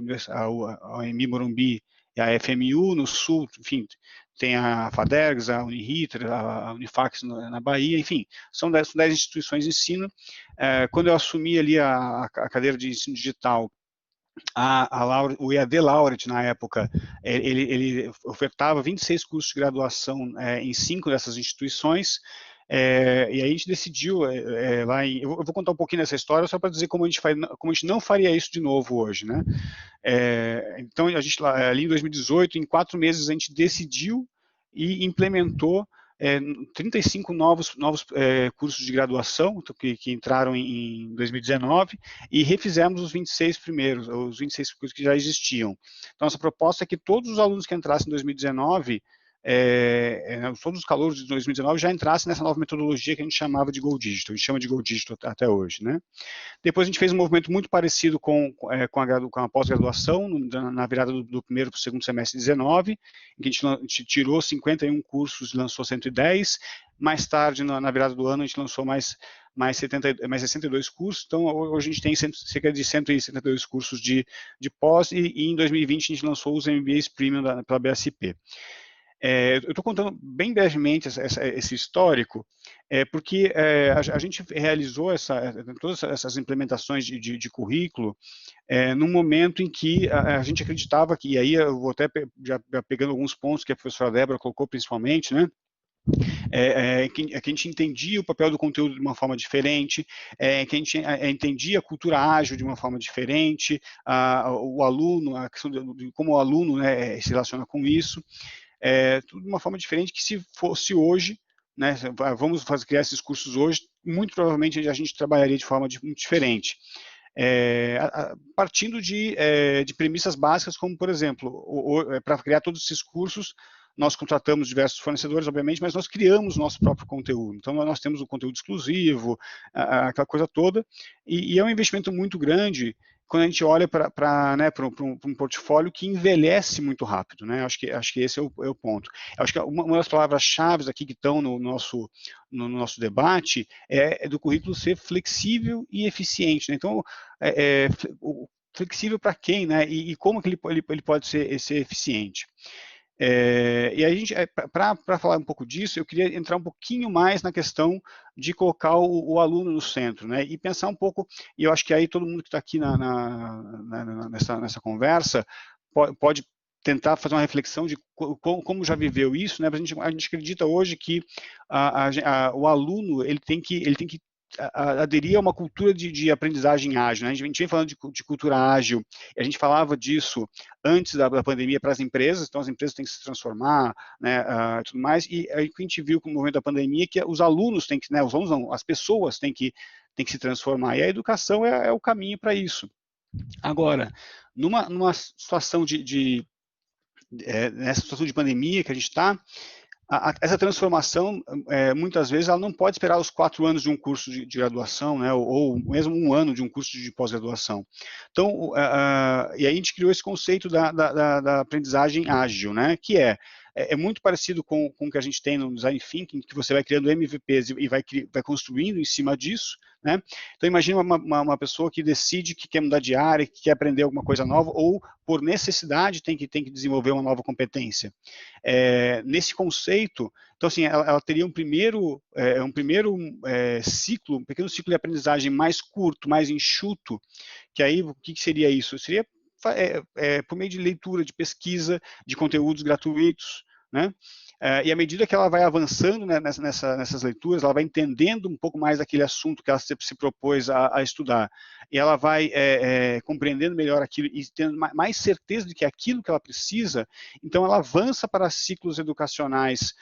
UEMB Morumbi e a FMU. No Sul, enfim, tem a FADERGS, a Uniriter, a Unifax na Bahia, enfim, são 10 instituições de ensino. Quando eu assumi ali a cadeira de ensino digital, o EAD Laureate, na época, ele ofertava 26 cursos de graduação em 5 dessas instituições. E aí a gente decidiu eu vou contar um pouquinho dessa história só para dizer como a gente não faria isso de novo hoje, né? Então a gente ali em 2018, em 4 meses, a gente decidiu e implementou 35 novos cursos de graduação que entraram em 2019, e refizemos os 26 primeiros, os 26 cursos que já existiam. Então, nossa proposta é que todos os alunos que entrassem em 2019, todos os calouros de 2019 já entrassem nessa nova metodologia que a gente chamava de Go Digital, a gente chama de Go Digital até hoje, né? Depois a gente fez um movimento muito parecido com a pós-graduação, na virada do primeiro para o segundo semestre de 19, em que a gente tirou 51 cursos e lançou 110. Mais tarde, na virada do ano, a gente lançou mais 62 cursos. Então, hoje a gente tem cerca de 172 cursos de pós, e em 2020 a gente lançou os MBAs Premium pela BSP. Eu estou contando bem brevemente esse histórico, porque a gente realizou todas essas implementações de currículo num momento em que a gente acreditava que, e aí eu vou até já pegando alguns pontos que a professora Débora colocou principalmente, né? Que a gente entendia o papel do conteúdo de uma forma diferente, que a gente entendia a cultura ágil de uma forma diferente, o aluno, a questão de como o aluno, né, se relaciona com isso. Tudo de uma forma diferente, que se fosse hoje, né, vamos criar esses cursos hoje, muito provavelmente a gente trabalharia de forma muito diferente. Partindo de premissas básicas, como, por exemplo, para criar todos esses cursos, nós contratamos diversos fornecedores, obviamente, mas nós criamos nosso próprio conteúdo. Então, nós temos o conteúdo exclusivo, aquela coisa toda, e é um investimento muito grande quando a gente olha para um portfólio que envelhece muito rápido, né? Acho que esse é o ponto. Acho que uma das palavras-chave aqui que estão no nosso debate é do currículo ser flexível e eficiente, né? Então, flexível para quem, né? E como que ele pode ser eficiente? E a gente, para falar um pouco disso, eu queria entrar um pouquinho mais na questão de colocar o aluno no centro, né? E pensar um pouco, e eu acho que aí todo mundo que está aqui nessa conversa pode tentar fazer uma reflexão de como já viveu isso, né? A gente acredita hoje que o aluno ele tem que aderir a uma cultura de aprendizagem ágil, né? A gente vem falando de cultura ágil, e a gente falava disso antes da pandemia para as empresas, então as empresas têm que se transformar, né, tudo mais, e aí que a gente viu com o momento da pandemia que os alunos têm que, né, os alunos não, as pessoas têm que se transformar, e a educação é o caminho para isso. Agora, numa situação nessa situação de pandemia que a gente está, essa transformação, muitas vezes, ela não pode esperar os 4 anos de um curso de graduação, né, ou mesmo 1 ano de um curso de pós-graduação. Então, e aí a gente criou esse conceito da aprendizagem ágil, né, que é muito parecido com o que a gente tem no Design Thinking, que você vai criando MVPs e vai construindo em cima disso, né? Então, imagina uma pessoa que decide que quer mudar de área, que quer aprender alguma coisa nova, ou por necessidade tem que desenvolver uma nova competência. Nesse conceito, então, assim, ela teria um pequeno ciclo de aprendizagem mais curto, mais enxuto, que aí, o que seria isso? Seria por meio de leitura, de pesquisa, de conteúdos gratuitos, né? E à medida que ela vai avançando, né, nessas leituras, ela vai entendendo um pouco mais daquele assunto que ela se propôs a estudar. E ela vai compreendendo melhor aquilo e tendo mais certeza de que é aquilo que ela precisa, então ela avança para ciclos educacionais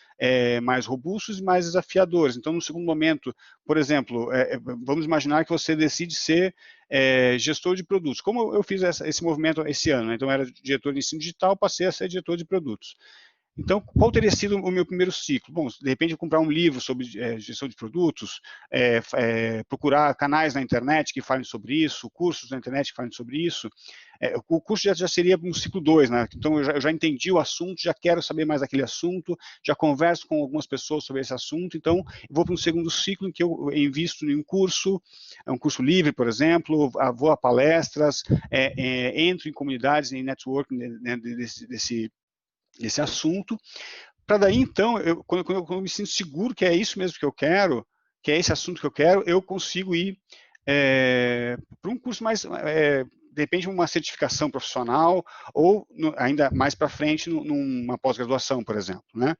mais robustos e mais desafiadores. Então, no segundo momento, por exemplo, vamos imaginar que você decide ser gestor de produtos. Como eu fiz esse movimento esse ano, né? Então, eu era diretor de ensino digital, passei a ser diretor de produtos. Então, qual teria sido o meu primeiro ciclo? Bom, de repente, comprar um livro sobre gestão de produtos, procurar canais na internet que falem sobre isso, cursos na internet que falem sobre isso. O curso já seria um ciclo 2, né? Então, eu já entendi o assunto, já quero saber mais daquele assunto, já converso com algumas pessoas sobre esse assunto, então, eu vou para um segundo ciclo em que eu invisto em um curso livre, por exemplo, vou a palestras, entro em comunidades, em networking, né, desse assunto, para daí, então, quando eu me sinto seguro que é isso mesmo que eu quero, que é esse assunto que eu quero, eu consigo ir para um curso mais, de repente, uma certificação profissional, ou ainda mais para frente, numa pós-graduação, por exemplo, né?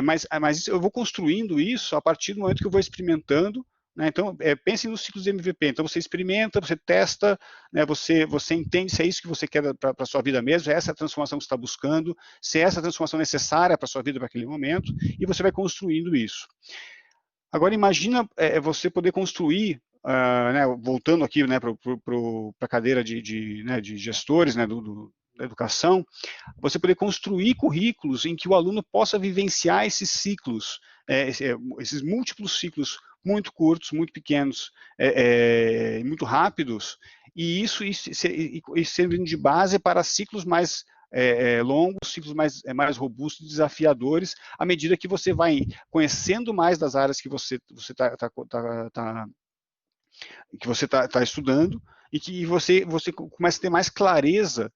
Mas eu vou construindo isso a partir do momento que eu vou experimentando, né? Então, pensem nos ciclos de MVP. Então, você experimenta, você testa, né? Você entende se é isso que você quer para a sua vida mesmo, se é essa a transformação que você está buscando, se é essa a transformação necessária para a sua vida para aquele momento, e você vai construindo isso. Agora, imagina você poder construir, né, voltando aqui, né, para a cadeira de gestores, né, da educação, você poder construir currículos em que o aluno possa vivenciar esses ciclos, esses múltiplos ciclos muito curtos, muito pequenos, muito rápidos, e isso servindo de base para ciclos mais longos, ciclos mais robustos, desafiadores, à medida que você vai conhecendo mais das áreas que você está estudando, e que você começa a ter mais clareza,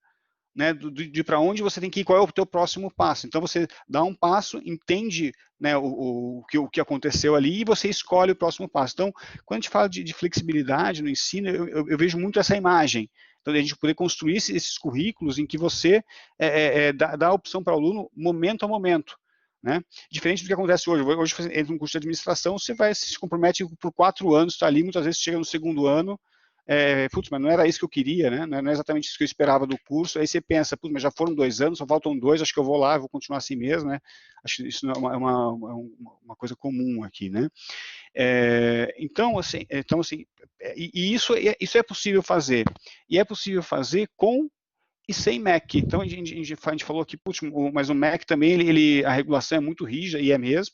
né, de para onde você tem que ir, qual é o teu próximo passo. Então, você dá um passo, entende, né, o que aconteceu ali, e você escolhe o próximo passo. Então, quando a gente fala de flexibilidade no ensino, eu vejo muito essa imagem. Então, a gente poder construir esses currículos em que você dá a opção para o aluno momento a momento. Né? Diferente do que acontece hoje. Hoje, entra um curso de administração, você se compromete por 4 anos, está ali, muitas vezes chega no segundo ano, putz, mas não era isso que eu queria, né? Não é exatamente isso que eu esperava do curso. Aí você pensa, putz, mas já foram 2 anos, só faltam 2, acho que eu vou lá, vou continuar assim mesmo, né? Acho que isso não é uma coisa comum aqui, né? Então, assim, isso é possível fazer. E é possível fazer com e sem MEC. Então, a gente falou aqui, putz, mas o MEC também, a regulação é muito rígida, e é mesmo,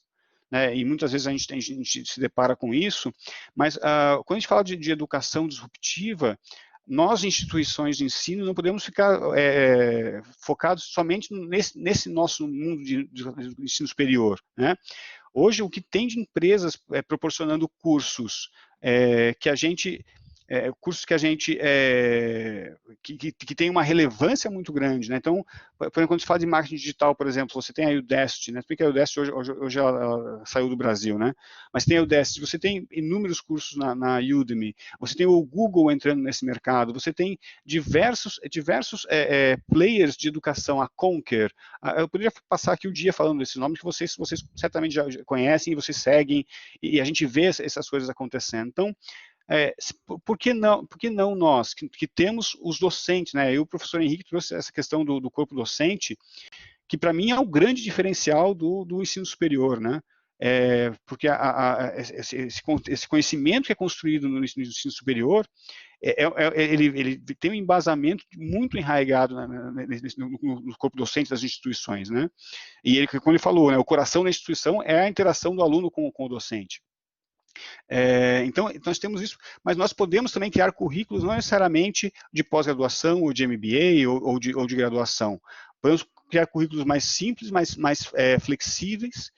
né, e muitas vezes a gente se depara com isso, mas quando a gente fala de educação disruptiva, nós, instituições de ensino, não podemos ficar focados somente nesse nosso mundo de ensino superior, né? Hoje, o que tem de empresas proporcionando cursos que a gente que tem uma relevância muito grande, né? Então, quando se fala de marketing digital, por exemplo, você tem a Udacity, né? Porque a Udacity hoje ela saiu do Brasil, né? Mas tem a Udacity, você tem inúmeros cursos na Udemy, você tem o Google entrando nesse mercado, você tem diversos players de educação, a Conquer. Eu poderia passar aqui o dia falando desses nomes que vocês certamente já conhecem e vocês seguem, e a gente vê essas coisas acontecendo. Então, por que não nós, que temos os docentes, né? O professor Henrique trouxe essa questão do corpo docente, que para mim é o grande diferencial do ensino superior, né? Porque esse conhecimento que é construído no ensino superior, ele tem um embasamento muito enraizado no corpo docente das instituições, né? E como ele falou, né, o coração da instituição é a interação do aluno com o docente. Então, nós temos isso, mas nós podemos também criar currículos não necessariamente de pós-graduação ou de MBA ou de graduação. Podemos criar currículos mais simples, mais flexíveis,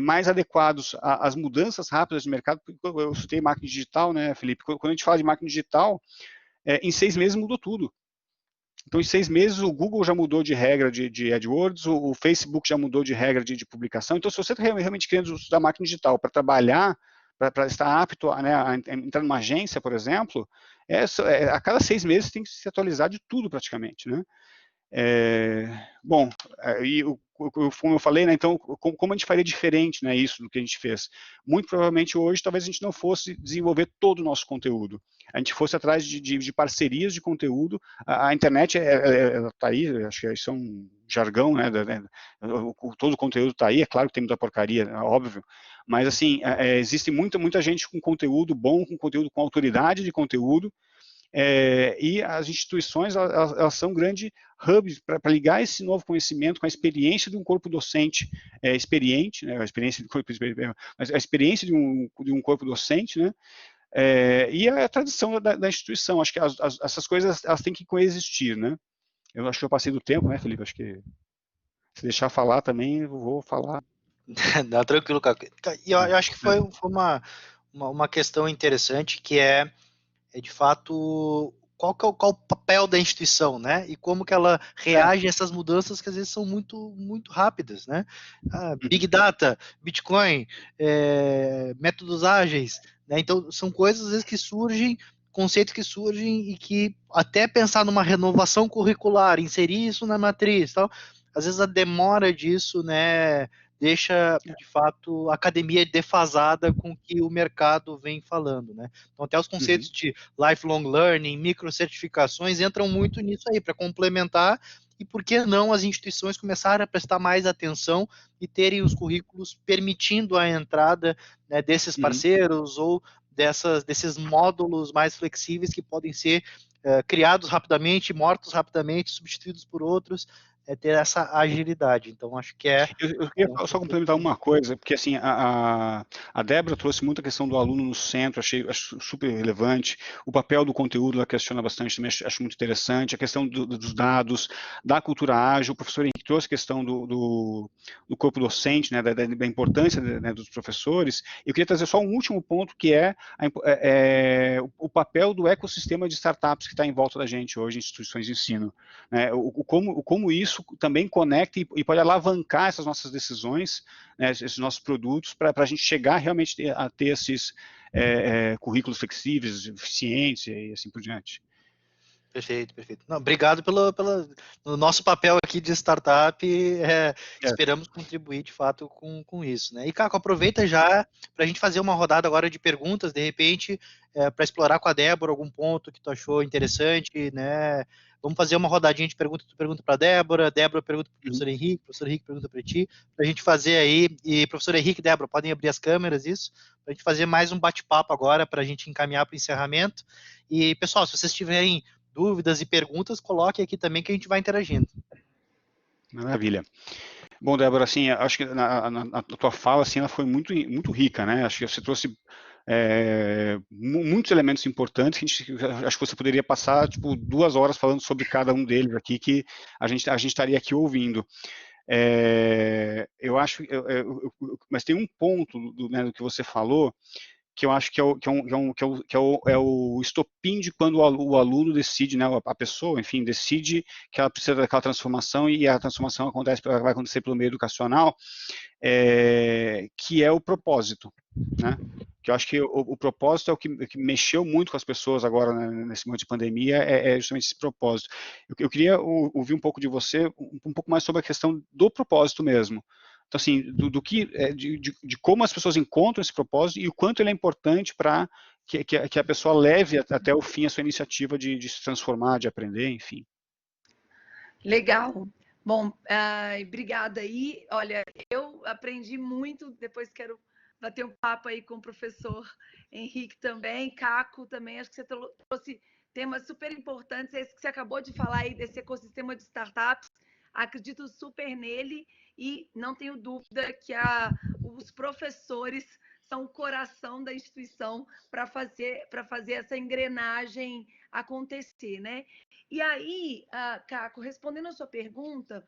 mais adequados às mudanças rápidas de mercado. Eu citei marketing digital, né, Felipe? Quando a gente fala de marketing digital, em 6 meses mudou tudo. Então, em 6 meses, o Google já mudou de regra de AdWords, o Facebook já mudou de regra de publicação. Então, se você está realmente querendo estudar marketing digital para trabalhar, para estar apto a entrar numa agência, por exemplo, a cada 6 meses tem que se atualizar de tudo praticamente, né? Bom, e como eu falei, né, então, como a gente faria diferente, né, isso do que a gente fez? Muito provavelmente hoje, talvez a gente não fosse desenvolver todo o nosso conteúdo. A gente fosse atrás de parcerias de conteúdo. A internet está aí, acho que isso é um jargão, né, todo o conteúdo está aí, é claro que tem muita porcaria, é óbvio, mas assim, existe muita gente com conteúdo bom, com conteúdo com autoridade de conteúdo, e as instituições elas são grandes hubs para ligar esse novo conhecimento com a experiência de um corpo docente experiente, né, a experiência de corpo, mas a experiência de um corpo docente, né, e a tradição da instituição. Acho que essas coisas elas têm que coexistir, né? Eu acho que eu passei do tempo, né, Felipe? Acho que se deixar falar também, eu vou falar. Dá tranquilo, cara. E eu acho que foi uma questão interessante, que é de fato qual o papel da instituição, né? E como que ela reage a essas mudanças que às vezes são muito rápidas, né? Big Data, Bitcoin, métodos ágeis, né? Então são coisas às vezes que surgem, conceitos que surgem e que até pensar numa renovação curricular, inserir isso na matriz, tal, às vezes a demora disso, né, deixa, de fato, a academia defasada com o que o mercado vem falando, né? Então, até os conceitos de lifelong learning, microcertificações entram muito nisso aí, para complementar, e por que não as instituições começarem a prestar mais atenção e terem os currículos permitindo a entrada, né, desses parceiros ou desses módulos mais flexíveis que podem ser criados rapidamente, mortos rapidamente, substituídos por outros, ter essa agilidade. Então, acho que Eu queria só complementar uma coisa, porque assim, a Débora trouxe muita questão do aluno no centro, acho super relevante. O papel do conteúdo, ela questiona bastante também, acho muito interessante. A questão dos dados, da cultura ágil, o professor Henrique trouxe a questão do corpo docente, né, da importância, né, dos professores. Eu queria trazer só um último ponto, que é o papel do ecossistema de startups que está em volta da gente hoje, instituições de ensino. Né, como isso também conecta e pode alavancar essas nossas decisões, né, esses nossos produtos, para a gente chegar realmente a ter esses currículos flexíveis, eficientes e assim por diante. Perfeito. Não, obrigado no nosso papel aqui de startup, esperamos contribuir de fato com isso, né? E, Caco, aproveita já para a gente fazer uma rodada agora de perguntas, de repente, para explorar com a Débora algum ponto que tu achou interessante, né? Vamos fazer uma rodadinha de perguntas, tu pergunta para a Débora pergunta para o professor Henrique pergunta para ti, para a gente fazer aí, e professor Henrique e Débora, podem abrir as câmeras, isso, para a gente fazer mais um bate-papo agora, para a gente encaminhar para o encerramento. E, pessoal, se vocês tiverem dúvidas e perguntas, coloque aqui também que a gente vai interagindo. Maravilha. Bom, Débora, assim, acho que na tua fala, assim, ela foi muito rica, né? Acho que você trouxe muitos elementos importantes que acho que você poderia passar, tipo, 2 horas falando sobre cada um deles aqui, que a gente estaria aqui ouvindo. Eu acho, mas tem um ponto né, do que você falou, que eu acho que é o estopim de quando o aluno decide, né, a pessoa, enfim, decide que ela precisa daquela transformação, e a transformação vai acontecer pelo meio educacional, que é o propósito, né? Que eu acho que o propósito é o que mexeu muito com as pessoas agora, né, nesse momento de pandemia, é justamente esse propósito. Eu queria ouvir um pouco de você, um pouco mais sobre a questão do propósito mesmo. Então, assim, de como as pessoas encontram esse propósito e o quanto ele é importante para que a pessoa leve até o fim a sua iniciativa de se transformar, de aprender, enfim. Legal. Bom, obrigada aí. Olha, eu aprendi muito, depois quero bater um papo aí com o professor Henrique também, Caco também, acho que você trouxe temas super importantes, esse que você acabou de falar aí desse ecossistema de startups, acredito super nele e não tenho dúvida que os professores são o coração da instituição para fazer essa engrenagem acontecer, né? E aí, Caco, respondendo a sua pergunta,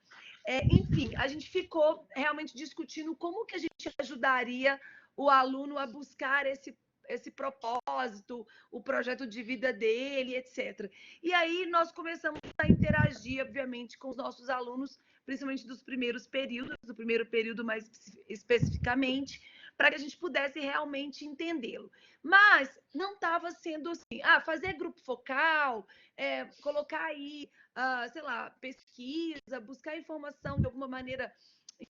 enfim, a gente ficou realmente discutindo como que a gente ajudaria o aluno a buscar esse propósito, o projeto de vida dele, etc. E aí nós começamos a interagir, obviamente, com os nossos alunos, principalmente dos primeiros períodos, do primeiro período mais especificamente, para que a gente pudesse realmente entendê-lo. Mas não estava sendo assim, fazer grupo focal, colocar aí, sei lá, pesquisa, buscar informação de alguma maneira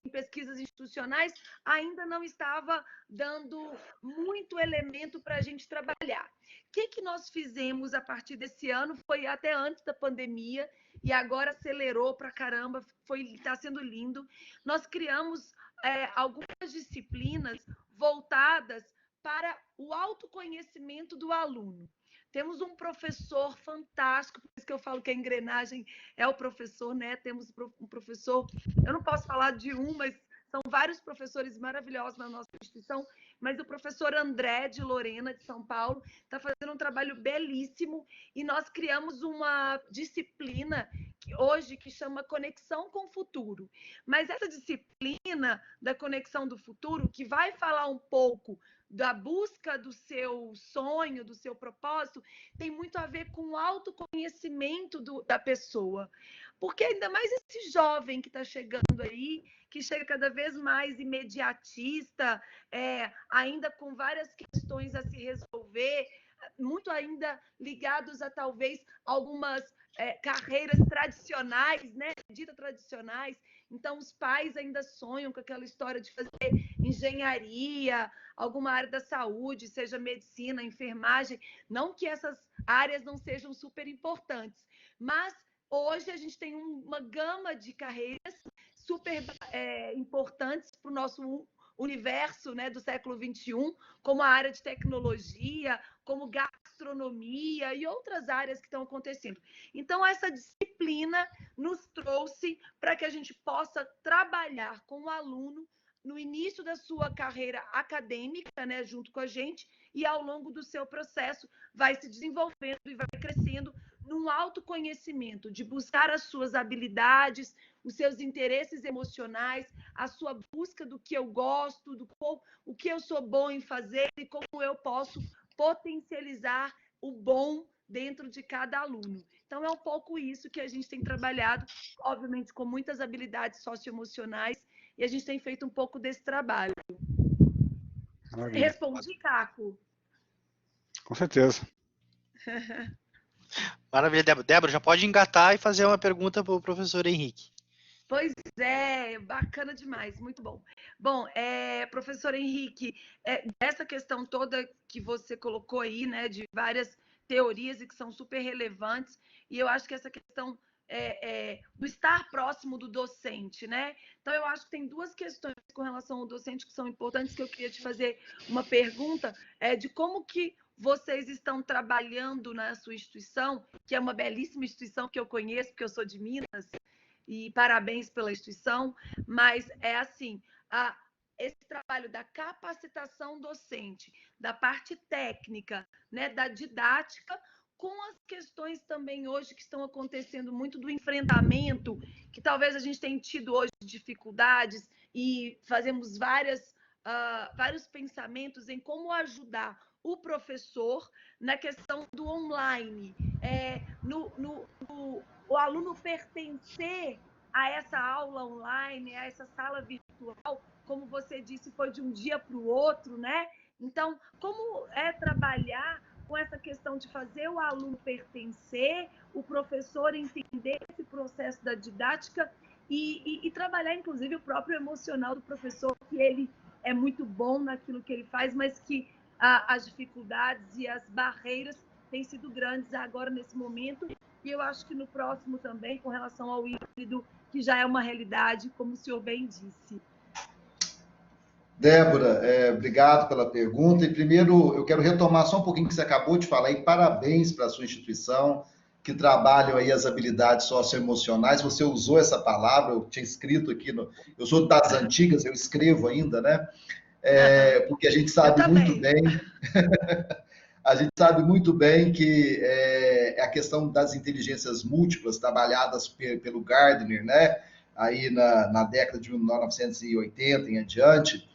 em pesquisas institucionais, ainda não estava dando muito elemento para a gente trabalhar. O que nós fizemos a partir desse ano? Foi até antes da pandemia, e agora acelerou para caramba, está sendo lindo. Nós criamos algumas disciplinas voltadas para o autoconhecimento do aluno. Temos um professor fantástico, por isso que eu falo que a engrenagem é o professor, né? Temos um professor, eu não posso falar de um, mas são vários professores maravilhosos na nossa instituição, mas o professor André de Lorena, de São Paulo, está fazendo um trabalho belíssimo, e nós criamos uma disciplina hoje que chama Conexão com o Futuro. Mas essa disciplina da conexão do futuro, que vai falar um pouco da busca do seu sonho, do seu propósito, tem muito a ver com o autoconhecimento da pessoa. Porque ainda mais esse jovem que está chegando aí, que chega cada vez mais imediatista, ainda com várias questões a se resolver, muito ainda ligados a talvez algumas carreiras tradicionais, né, ditas tradicionais. Então, os pais ainda sonham com aquela história de fazer engenharia, alguma área da saúde, seja medicina, enfermagem. Não que essas áreas não sejam super importantes, mas hoje a gente tem uma gama de carreiras super importantes para o nosso universo, né, do século XXI, como a área de tecnologia, como gastronomia e outras áreas que estão acontecendo. Então, essa disciplina nos trouxe para que a gente possa trabalhar com o aluno no início da sua carreira acadêmica, né, junto com a gente, e ao longo do seu processo vai se desenvolvendo e vai crescendo num autoconhecimento, de buscar as suas habilidades, os seus interesses emocionais, a sua busca do que eu gosto, o que eu sou bom em fazer e como eu posso potencializar o bom dentro de cada aluno. Então, é um pouco isso que a gente tem trabalhado, obviamente com muitas habilidades socioemocionais, e a gente tem feito um pouco desse trabalho. Maravilha. Respondi, Caco? Com certeza. Maravilha, Débora. Débora, já pode engatar e fazer uma pergunta para o professor Henrique. Pois é, bacana demais, muito bom. Bom, professor Henrique, essa questão toda que você colocou aí, né, de várias teorias e que são super relevantes, e eu acho que essa questão do estar próximo do docente, né? Então, eu acho que tem duas questões com relação ao docente que são importantes, que eu queria te fazer uma pergunta, de como que vocês estão trabalhando na sua instituição, que é uma belíssima instituição que eu conheço, porque eu sou de Minas, e parabéns pela instituição, mas é assim, esse trabalho da capacitação docente, da parte técnica, né, da didática, com as questões também hoje que estão acontecendo muito do enfrentamento, que talvez a gente tenha tido hoje dificuldades, e fazemos vários pensamentos em como ajudar o professor na questão do online, o aluno pertencer a essa aula online, a essa sala virtual, como você disse, foi de um dia para o outro, né? Então, como é trabalhar com essa questão de fazer o aluno pertencer, o professor entender esse processo da didática e trabalhar, inclusive, o próprio emocional do professor, que ele é muito bom naquilo que ele faz, mas que as dificuldades e as barreiras têm sido grandes agora nesse momento, e eu acho que no próximo também, com relação ao híbrido, que já é uma realidade, como o senhor bem disse. Débora, obrigado pela pergunta. E primeiro, eu quero retomar só um pouquinho que você acabou de falar, e parabéns para a sua instituição, que trabalham aí as habilidades socioemocionais. Você usou essa palavra, eu tinha escrito aqui, eu sou das antigas, eu escrevo ainda, né? Porque a gente sabe muito bem... A gente sabe muito bem que a questão das inteligências múltiplas, trabalhadas pelo Gardner, né? Aí na década de 1980 em adiante,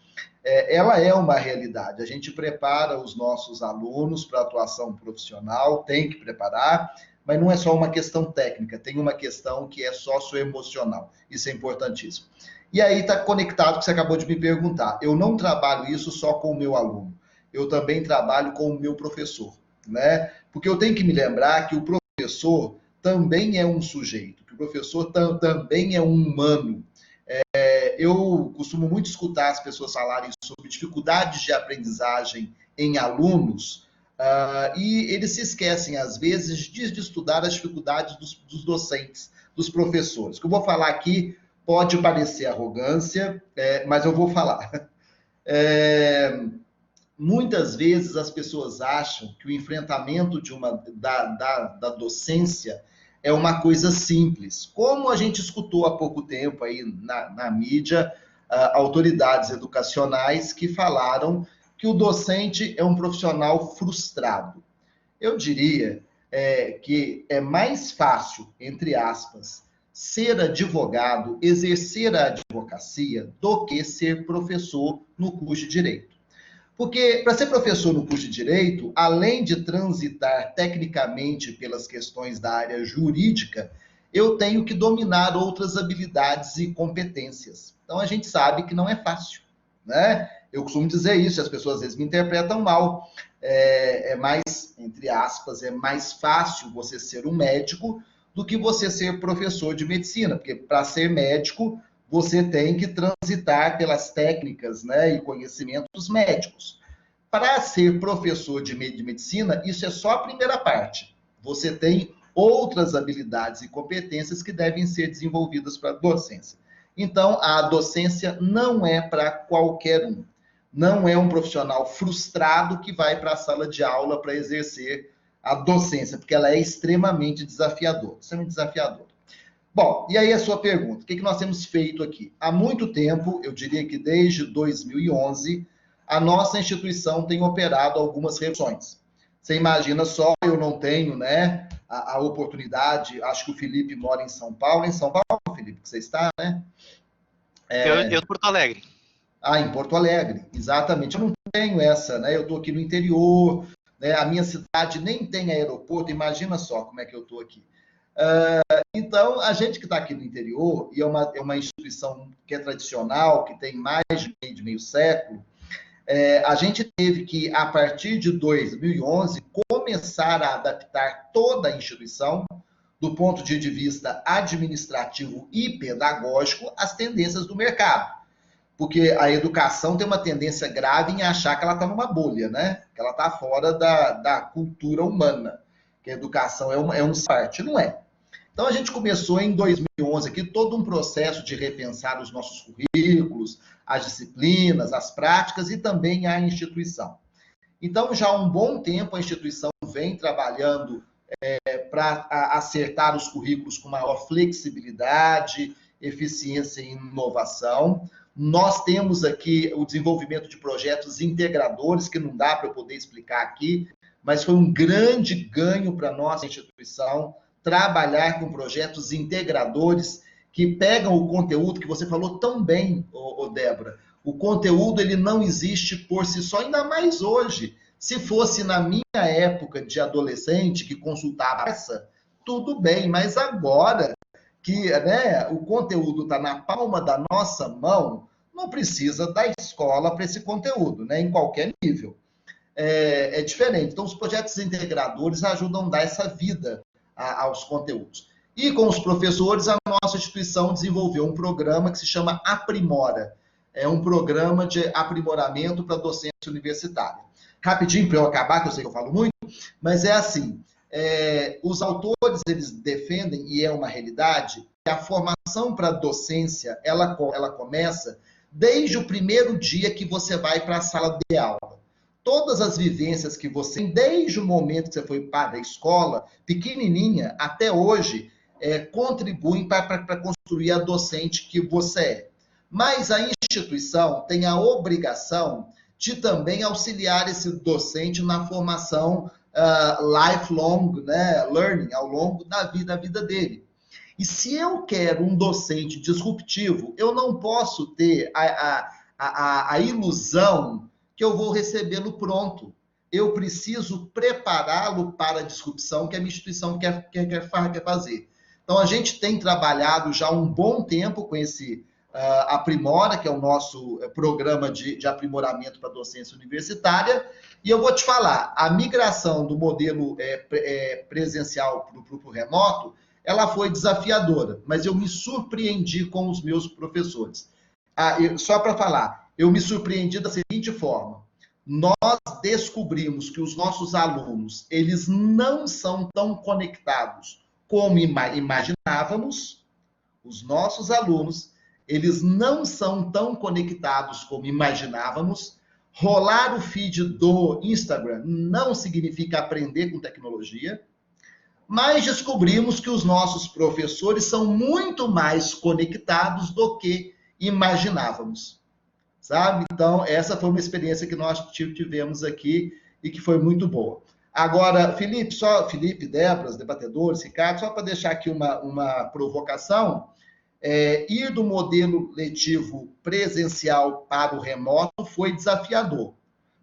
ela é uma realidade. A gente prepara os nossos alunos para a atuação profissional, tem que preparar, mas não é só uma questão técnica, tem uma questão que é socioemocional. Isso é importantíssimo. E aí está conectado com o que você acabou de me perguntar. Eu não trabalho isso só com o meu aluno, eu também trabalho com o meu professor, né? Porque eu tenho que me lembrar que o professor também é um sujeito, que o professor também é um humano. Eu costumo muito escutar as pessoas falarem sobre dificuldades de aprendizagem em alunos, e eles se esquecem, às vezes, de estudar as dificuldades dos docentes, dos professores. O que eu vou falar aqui pode parecer arrogância, mas eu vou falar. Muitas vezes as pessoas acham que o enfrentamento da docência é uma coisa simples. Como a gente escutou há pouco tempo aí na mídia, autoridades educacionais que falaram que o docente é um profissional frustrado. Eu diria que é mais fácil, entre aspas, ser advogado, exercer a advocacia, do que ser professor no curso de Direito. Porque, para ser professor no curso de Direito, além de transitar tecnicamente pelas questões da área jurídica, eu tenho que dominar outras habilidades e competências. Então, a gente sabe que não é fácil, né? Eu costumo dizer isso, as pessoas às vezes me interpretam mal. É mais, entre aspas, é mais fácil você ser um médico do que você ser professor de medicina, porque para ser médico, você tem que transitar pelas técnicas, né, e conhecimentos médicos. Para ser professor de medicina, isso é só a primeira parte. Você tem outras habilidades e competências que devem ser desenvolvidas para a docência. Então, a docência não é para qualquer um. Não é um profissional frustrado que vai para a sala de aula para exercer a docência, porque ela é extremamente desafiadora. Bom, e aí a sua pergunta, o que nós temos feito aqui? Há muito tempo, eu diria que desde 2011, a nossa instituição tem operado algumas reduções. Você imagina só, eu não tenho, né, a oportunidade, acho que o Felipe mora em São Paulo, Felipe, que você está, né? Eu em Porto Alegre. Em Porto Alegre, exatamente. Eu não tenho essa, né? Eu estou aqui no interior, né? A minha cidade nem tem aeroporto, imagina só como é que eu estou aqui. Então, a gente que está aqui no interior, e é uma instituição que é tradicional, que tem mais de meio século, a gente teve que, a partir de 2011, começar a adaptar toda a instituição, do ponto de vista administrativo e pedagógico, às tendências do mercado. Porque a educação tem uma tendência grave em achar que ela está numa bolha, né? Que ela está fora da cultura humana, que a educação é um parte, não é. Então, a gente começou em 2011 aqui todo um processo de repensar os nossos currículos, as disciplinas, as práticas e também a instituição. Então, já há um bom tempo, a instituição vem trabalhando para acertar os currículos com maior flexibilidade, eficiência e inovação. Nós temos aqui o desenvolvimento de projetos integradores, que não dá para eu poder explicar aqui, mas foi um grande ganho para a nossa instituição trabalhar com projetos integradores que pegam o conteúdo que você falou tão bem, Débora. O conteúdo ele não existe por si só, ainda mais hoje. Se fosse na minha época de adolescente que consultava essa, tudo bem, mas agora que, né, o conteúdo está na palma da nossa mão, não precisa da escola para esse conteúdo, né, em qualquer nível. É diferente. Então, os projetos integradores ajudam a dar essa vida aos conteúdos. E com os professores, a nossa instituição desenvolveu um programa que se chama Aprimora. É um programa de aprimoramento para a docência universitária. Rapidinho, para eu acabar, que eu sei que eu falo muito, mas é assim, os autores, eles defendem, e é uma realidade, que a formação para a docência, ela começa desde o primeiro dia que você vai para a sala de aula. Todas as vivências que você tem, desde o momento que você foi para a escola, pequenininha, até hoje, contribuem para construir a docente que você é. Mas a instituição tem a obrigação de também auxiliar esse docente na formação lifelong, né, learning, ao longo da vida dele. E se eu quero um docente disruptivo, eu não posso ter a ilusão que eu vou recebê-lo pronto. Eu preciso prepará-lo para a disrupção que a minha instituição quer fazer. Então, a gente tem trabalhado já há um bom tempo com esse Aprimora, que é o nosso programa de aprimoramento para a docência universitária. E eu vou te falar, a migração do modelo presencial para o remoto, ela foi desafiadora, mas eu me surpreendi com os meus professores. Só para falar, eu me surpreendi da seguinte forma: nós descobrimos que os nossos alunos, eles não são tão conectados como imaginávamos. Os nossos alunos, eles não são tão conectados como imaginávamos. Rolar o feed do Instagram não significa aprender com tecnologia, mas descobrimos que os nossos professores são muito mais conectados do que imaginávamos, sabe? Então, essa foi uma experiência que nós tivemos aqui e que foi muito boa. Agora, Felipe, Débora, os debatedores, Ricardo, só para deixar aqui uma provocação, ir do modelo letivo presencial para o remoto foi desafiador,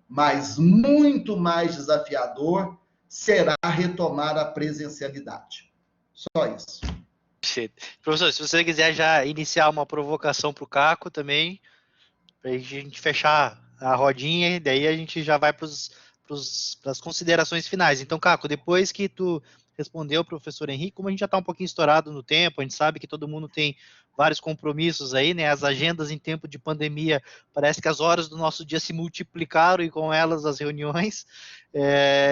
mas muito mais desafiador será retomar a presencialidade. Só isso. Professor, se você quiser já iniciar uma provocação para o Caco também, para a gente fechar a rodinha, e daí a gente já vai para as considerações finais. Então, Caco, depois que tu respondeu o professor Henrique, como a gente já está um pouquinho estourado no tempo, a gente sabe que todo mundo tem vários compromissos aí, né? As agendas em tempo de pandemia, parece que as horas do nosso dia se multiplicaram e com elas as reuniões.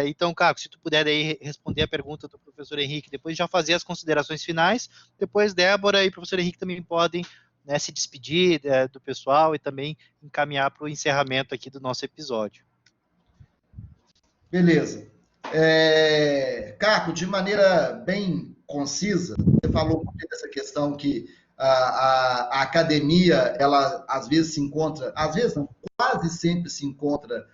Então, Caco, se tu puder aí responder a pergunta do professor Henrique, depois já fazer as considerações finais, depois Débora e o professor Henrique também podem, né, se despedir do pessoal e também encaminhar para o encerramento aqui do nosso episódio. Beleza. Caco, de maneira bem concisa, você falou muito dessa questão que a academia, ela às vezes se encontra, às vezes não, quase sempre se encontra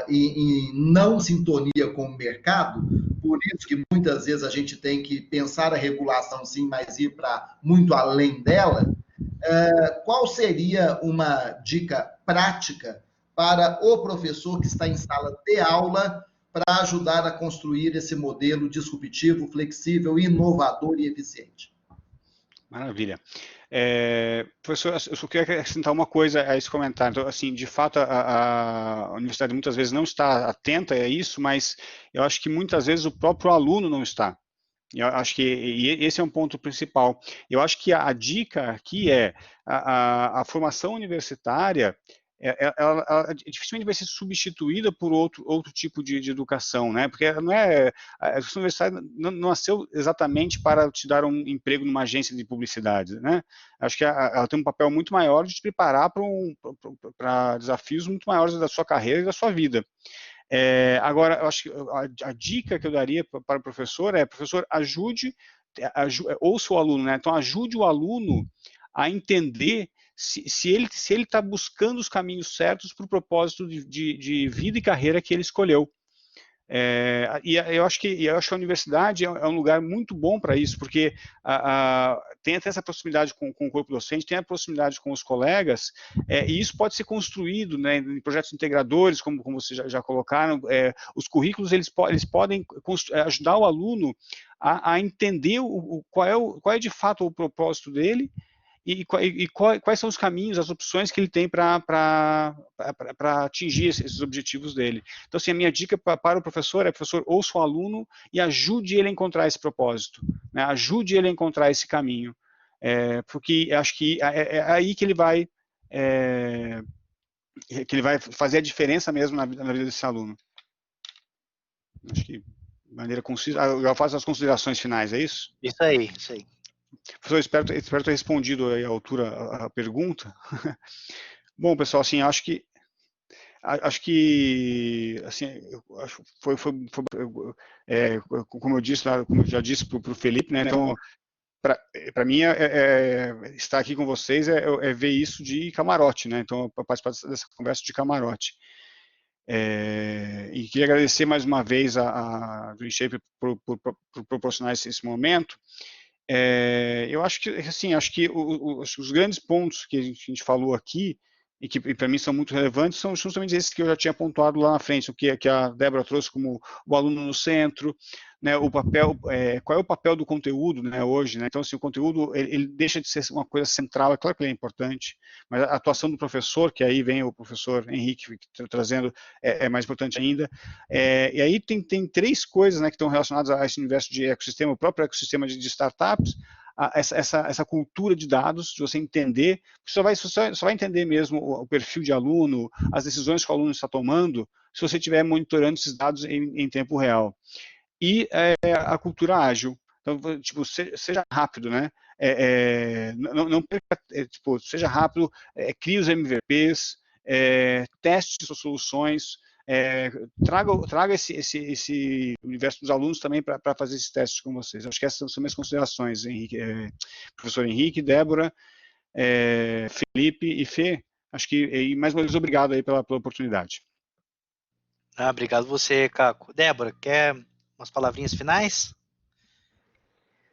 em não sintonia com o mercado, por isso que muitas vezes a gente tem que pensar a regulação sim, mas ir para muito além dela. Qual seria uma dica prática para o professor que está em sala de aula para ajudar a construir esse modelo disruptivo, flexível, inovador e eficiente? Maravilha. Professor, eu só queria acrescentar uma coisa a esse comentário. Então, assim, de fato, a universidade muitas vezes não está atenta a isso, mas eu acho que muitas vezes o próprio aluno não está. Eu acho que esse é um ponto principal. Eu acho que a dica aqui é a formação universitária, ela dificilmente vai ser substituída por outro tipo de educação, né? Porque não a educação universitária não nasceu exatamente para te dar um emprego numa agência de publicidade, né? Acho que ela tem um papel muito maior de te preparar para desafios muito maiores da sua carreira e da sua vida. Agora, eu acho que a dica que eu daria para o professor professor, ouça o aluno, né? Então, ajude o aluno a entender se ele está buscando os caminhos certos para o propósito de vida e carreira que ele escolheu. E eu acho que a universidade é um lugar muito bom para isso, porque tem até essa proximidade com o corpo docente, tem a proximidade com os colegas, e isso pode ser construído, né, em projetos integradores, como vocês já colocaram. Os currículos eles podem ajudar o aluno a entender qual é de fato o propósito dele, e quais são os caminhos, as opções que ele tem para atingir esses objetivos dele. Então, assim, a minha dica para o professor professor, ouça o aluno e ajude ele a encontrar esse propósito, né? Ajude ele a encontrar esse caminho, porque acho que é aí que ele vai fazer a diferença mesmo na vida desse aluno. Acho que, de maneira concisa, eu faço as considerações finais, é isso? Isso aí, isso aí. Professor, espero ter respondido à altura a pergunta. Bom, pessoal, assim, acho que assim, como eu já disse para o Felipe, né? Então, para mim estar aqui com vocês é ver isso de camarote, né? Então, participar dessa conversa de camarote. E queria agradecer mais uma vez a DreamShaper por proporcionar esse momento. Eu acho que, assim, os grandes pontos que a gente falou aqui, e que para mim são muito relevantes, são justamente esses que eu já tinha pontuado lá na frente, o que a Débora trouxe como o aluno no centro, né, o papel, qual é o papel do conteúdo, né, hoje, né? Então, assim, o conteúdo ele deixa de ser uma coisa central, é claro que ele é importante, mas a atuação do professor, que aí vem o professor Henrique trazendo, é mais importante ainda. E aí tem três coisas, né, que estão relacionadas a esse universo de ecossistema, o próprio ecossistema de startups, essa cultura de dados, de você entender, só vai entender mesmo o perfil de aluno, as decisões que o aluno está tomando, se você estiver monitorando esses dados em tempo real. E a cultura ágil. Então, tipo, seja rápido, né? Não perca, tipo, seja rápido, crie os MVPs, teste suas soluções, traga esse universo dos alunos também para fazer esses testes com vocês. Acho que essas são minhas considerações, Henrique, professor Henrique, Débora, Felipe e Fê. Acho que, e mais uma vez, obrigado aí pela oportunidade. Obrigado você, Caco. Débora, quer umas palavrinhas finais?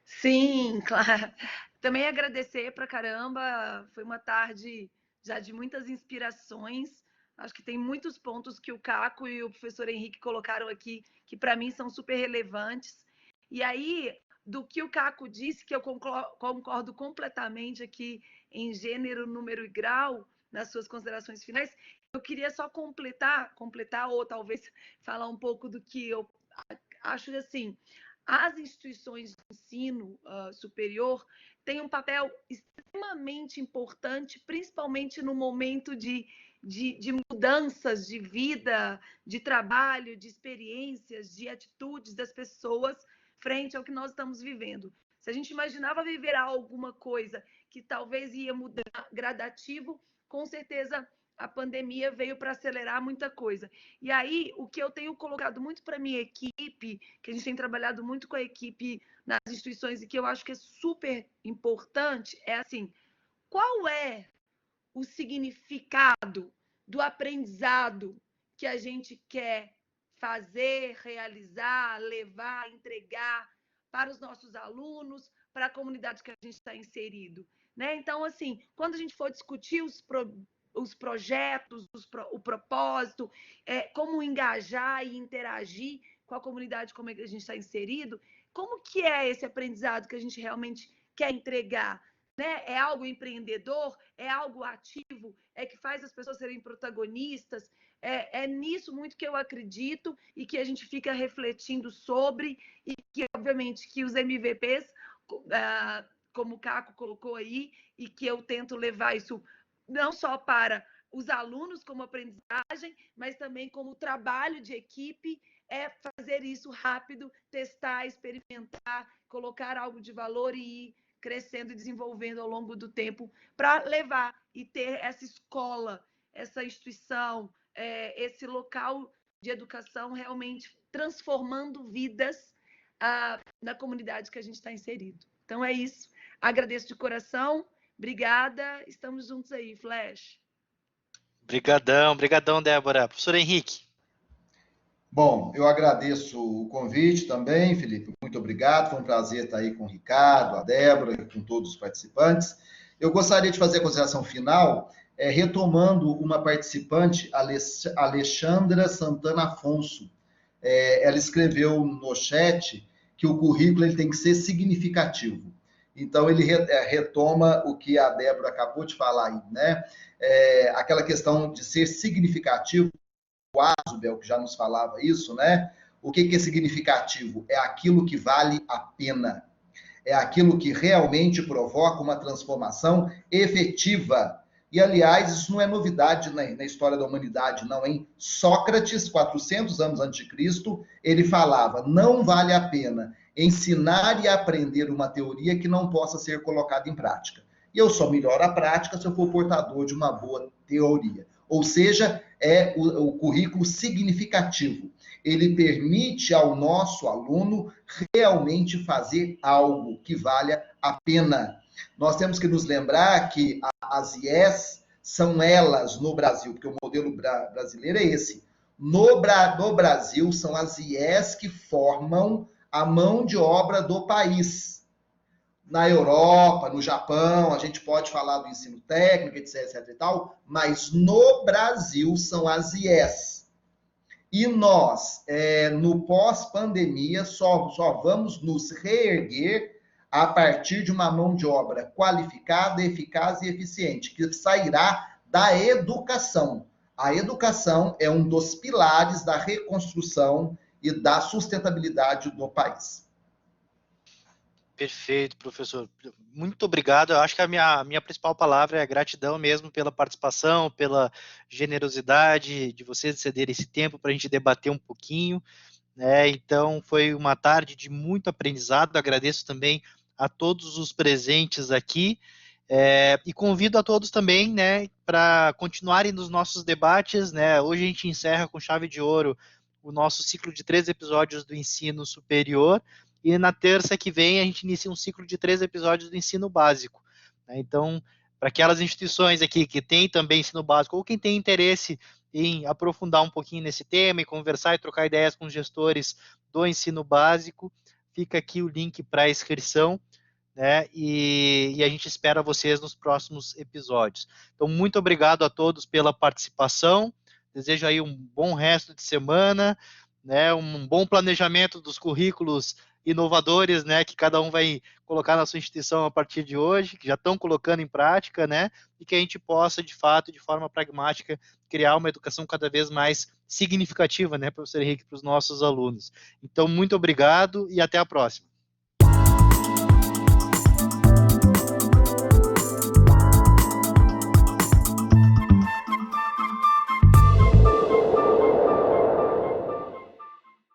Sim, claro. Também agradecer pra caramba. Foi uma tarde já de muitas inspirações. Acho que tem muitos pontos que o Caco e o professor Henrique colocaram aqui que para mim são super relevantes. E aí, do que o Caco disse, que eu concordo completamente aqui em gênero, número e grau, nas suas considerações finais, eu queria só completar ou talvez falar um pouco do que eu acho assim. As instituições de ensino superior têm um papel extremamente importante, principalmente no momento de mudanças de vida, de trabalho, de experiências, de atitudes das pessoas frente ao que nós estamos vivendo. Se a gente imaginava viver alguma coisa que talvez ia mudar gradativo, com certeza a pandemia veio para acelerar muita coisa. E aí, o que eu tenho colocado muito para a minha equipe, que a gente tem trabalhado muito com a equipe nas instituições e que eu acho que é super importante, é assim, qual é o significado do aprendizado que a gente quer fazer, realizar, levar, entregar para os nossos alunos, para a comunidade que a gente está inserido, né? Então, assim, quando a gente for discutir os projetos, o propósito, como engajar e interagir com a comunidade como é que a gente está inserido, como que é esse aprendizado que a gente realmente quer entregar? Né? É algo empreendedor? É algo ativo? É que faz as pessoas serem protagonistas? É nisso muito que eu acredito e que a gente fica refletindo sobre e que, obviamente, que os MVPs, como o Caco colocou aí, e que eu tento levar isso não só para os alunos como aprendizagem, mas também como trabalho de equipe, fazer isso rápido, testar, experimentar, colocar algo de valor e ir crescendo e desenvolvendo ao longo do tempo para levar e ter essa escola, essa instituição, esse local de educação realmente transformando vidas na comunidade que a gente está inserido. Então é isso. Agradeço de coração. Obrigada. Estamos juntos aí, Flash. Brigadão, Débora. Professor Henrique. Bom, eu agradeço o convite também, Felipe. Muito obrigado. Foi um prazer estar aí com o Ricardo, a Débora e com todos os participantes. Eu gostaria de fazer a consideração final, retomando uma participante, Alexandra Santana Afonso. Ela escreveu no chat que o currículo ele tem que ser significativo. Então, ele retoma o que a Débora acabou de falar aí, né? Aquela questão de ser significativo, o Asubel, que já nos falava isso, né? O que é significativo? É aquilo que vale a pena. É aquilo que realmente provoca uma transformação efetiva. E, aliás, isso não é novidade na história da humanidade, não, hein? Sócrates, 400 anos antes de Cristo, ele falava, não vale a pena ensinar e aprender uma teoria que não possa ser colocada em prática. E eu só melhoro a prática se eu for portador de uma boa teoria. Ou seja, é o currículo significativo. Ele permite ao nosso aluno realmente fazer algo que valha a pena. Nós temos que nos lembrar que as IES são elas no Brasil, porque o modelo brasileiro é esse. No Brasil, são as IES que formam a mão de obra do país. Na Europa, no Japão, a gente pode falar do ensino técnico, etc e tal, mas no Brasil são as IES. E nós, no pós-pandemia, só vamos nos reerguer a partir de uma mão de obra qualificada, eficaz e eficiente, que sairá da educação. A educação é um dos pilares da reconstrução e da sustentabilidade do país. Perfeito, professor. Muito obrigado. Eu acho que a minha principal palavra é gratidão mesmo pela participação, pela generosidade de vocês cederem esse tempo para a gente debater um pouquinho, né? Então, foi uma tarde de muito aprendizado. Agradeço também a todos os presentes aqui, e convido a todos também, né, para continuarem nos nossos debates, né? Hoje a gente encerra com chave de ouro o nosso ciclo de 3 episódios do ensino superior, e na terça que vem a gente inicia um ciclo de 3 episódios do ensino básico, né? Então, para aquelas instituições aqui que têm também ensino básico, ou quem tem interesse em aprofundar um pouquinho nesse tema e conversar e trocar ideias com os gestores do ensino básico, fica aqui o link para a inscrição, né? E a gente espera vocês nos próximos episódios. Então, muito obrigado a todos pela participação. Desejo aí um bom resto de semana, né? Um bom planejamento dos currículos inovadores, né? Que cada um vai colocar na sua instituição a partir de hoje, que já estão colocando em prática, né? E que a gente possa, de fato, de forma pragmática, criar uma educação cada vez mais significativa, né, professor Henrique, para os nossos alunos. Então, muito obrigado e até a próxima.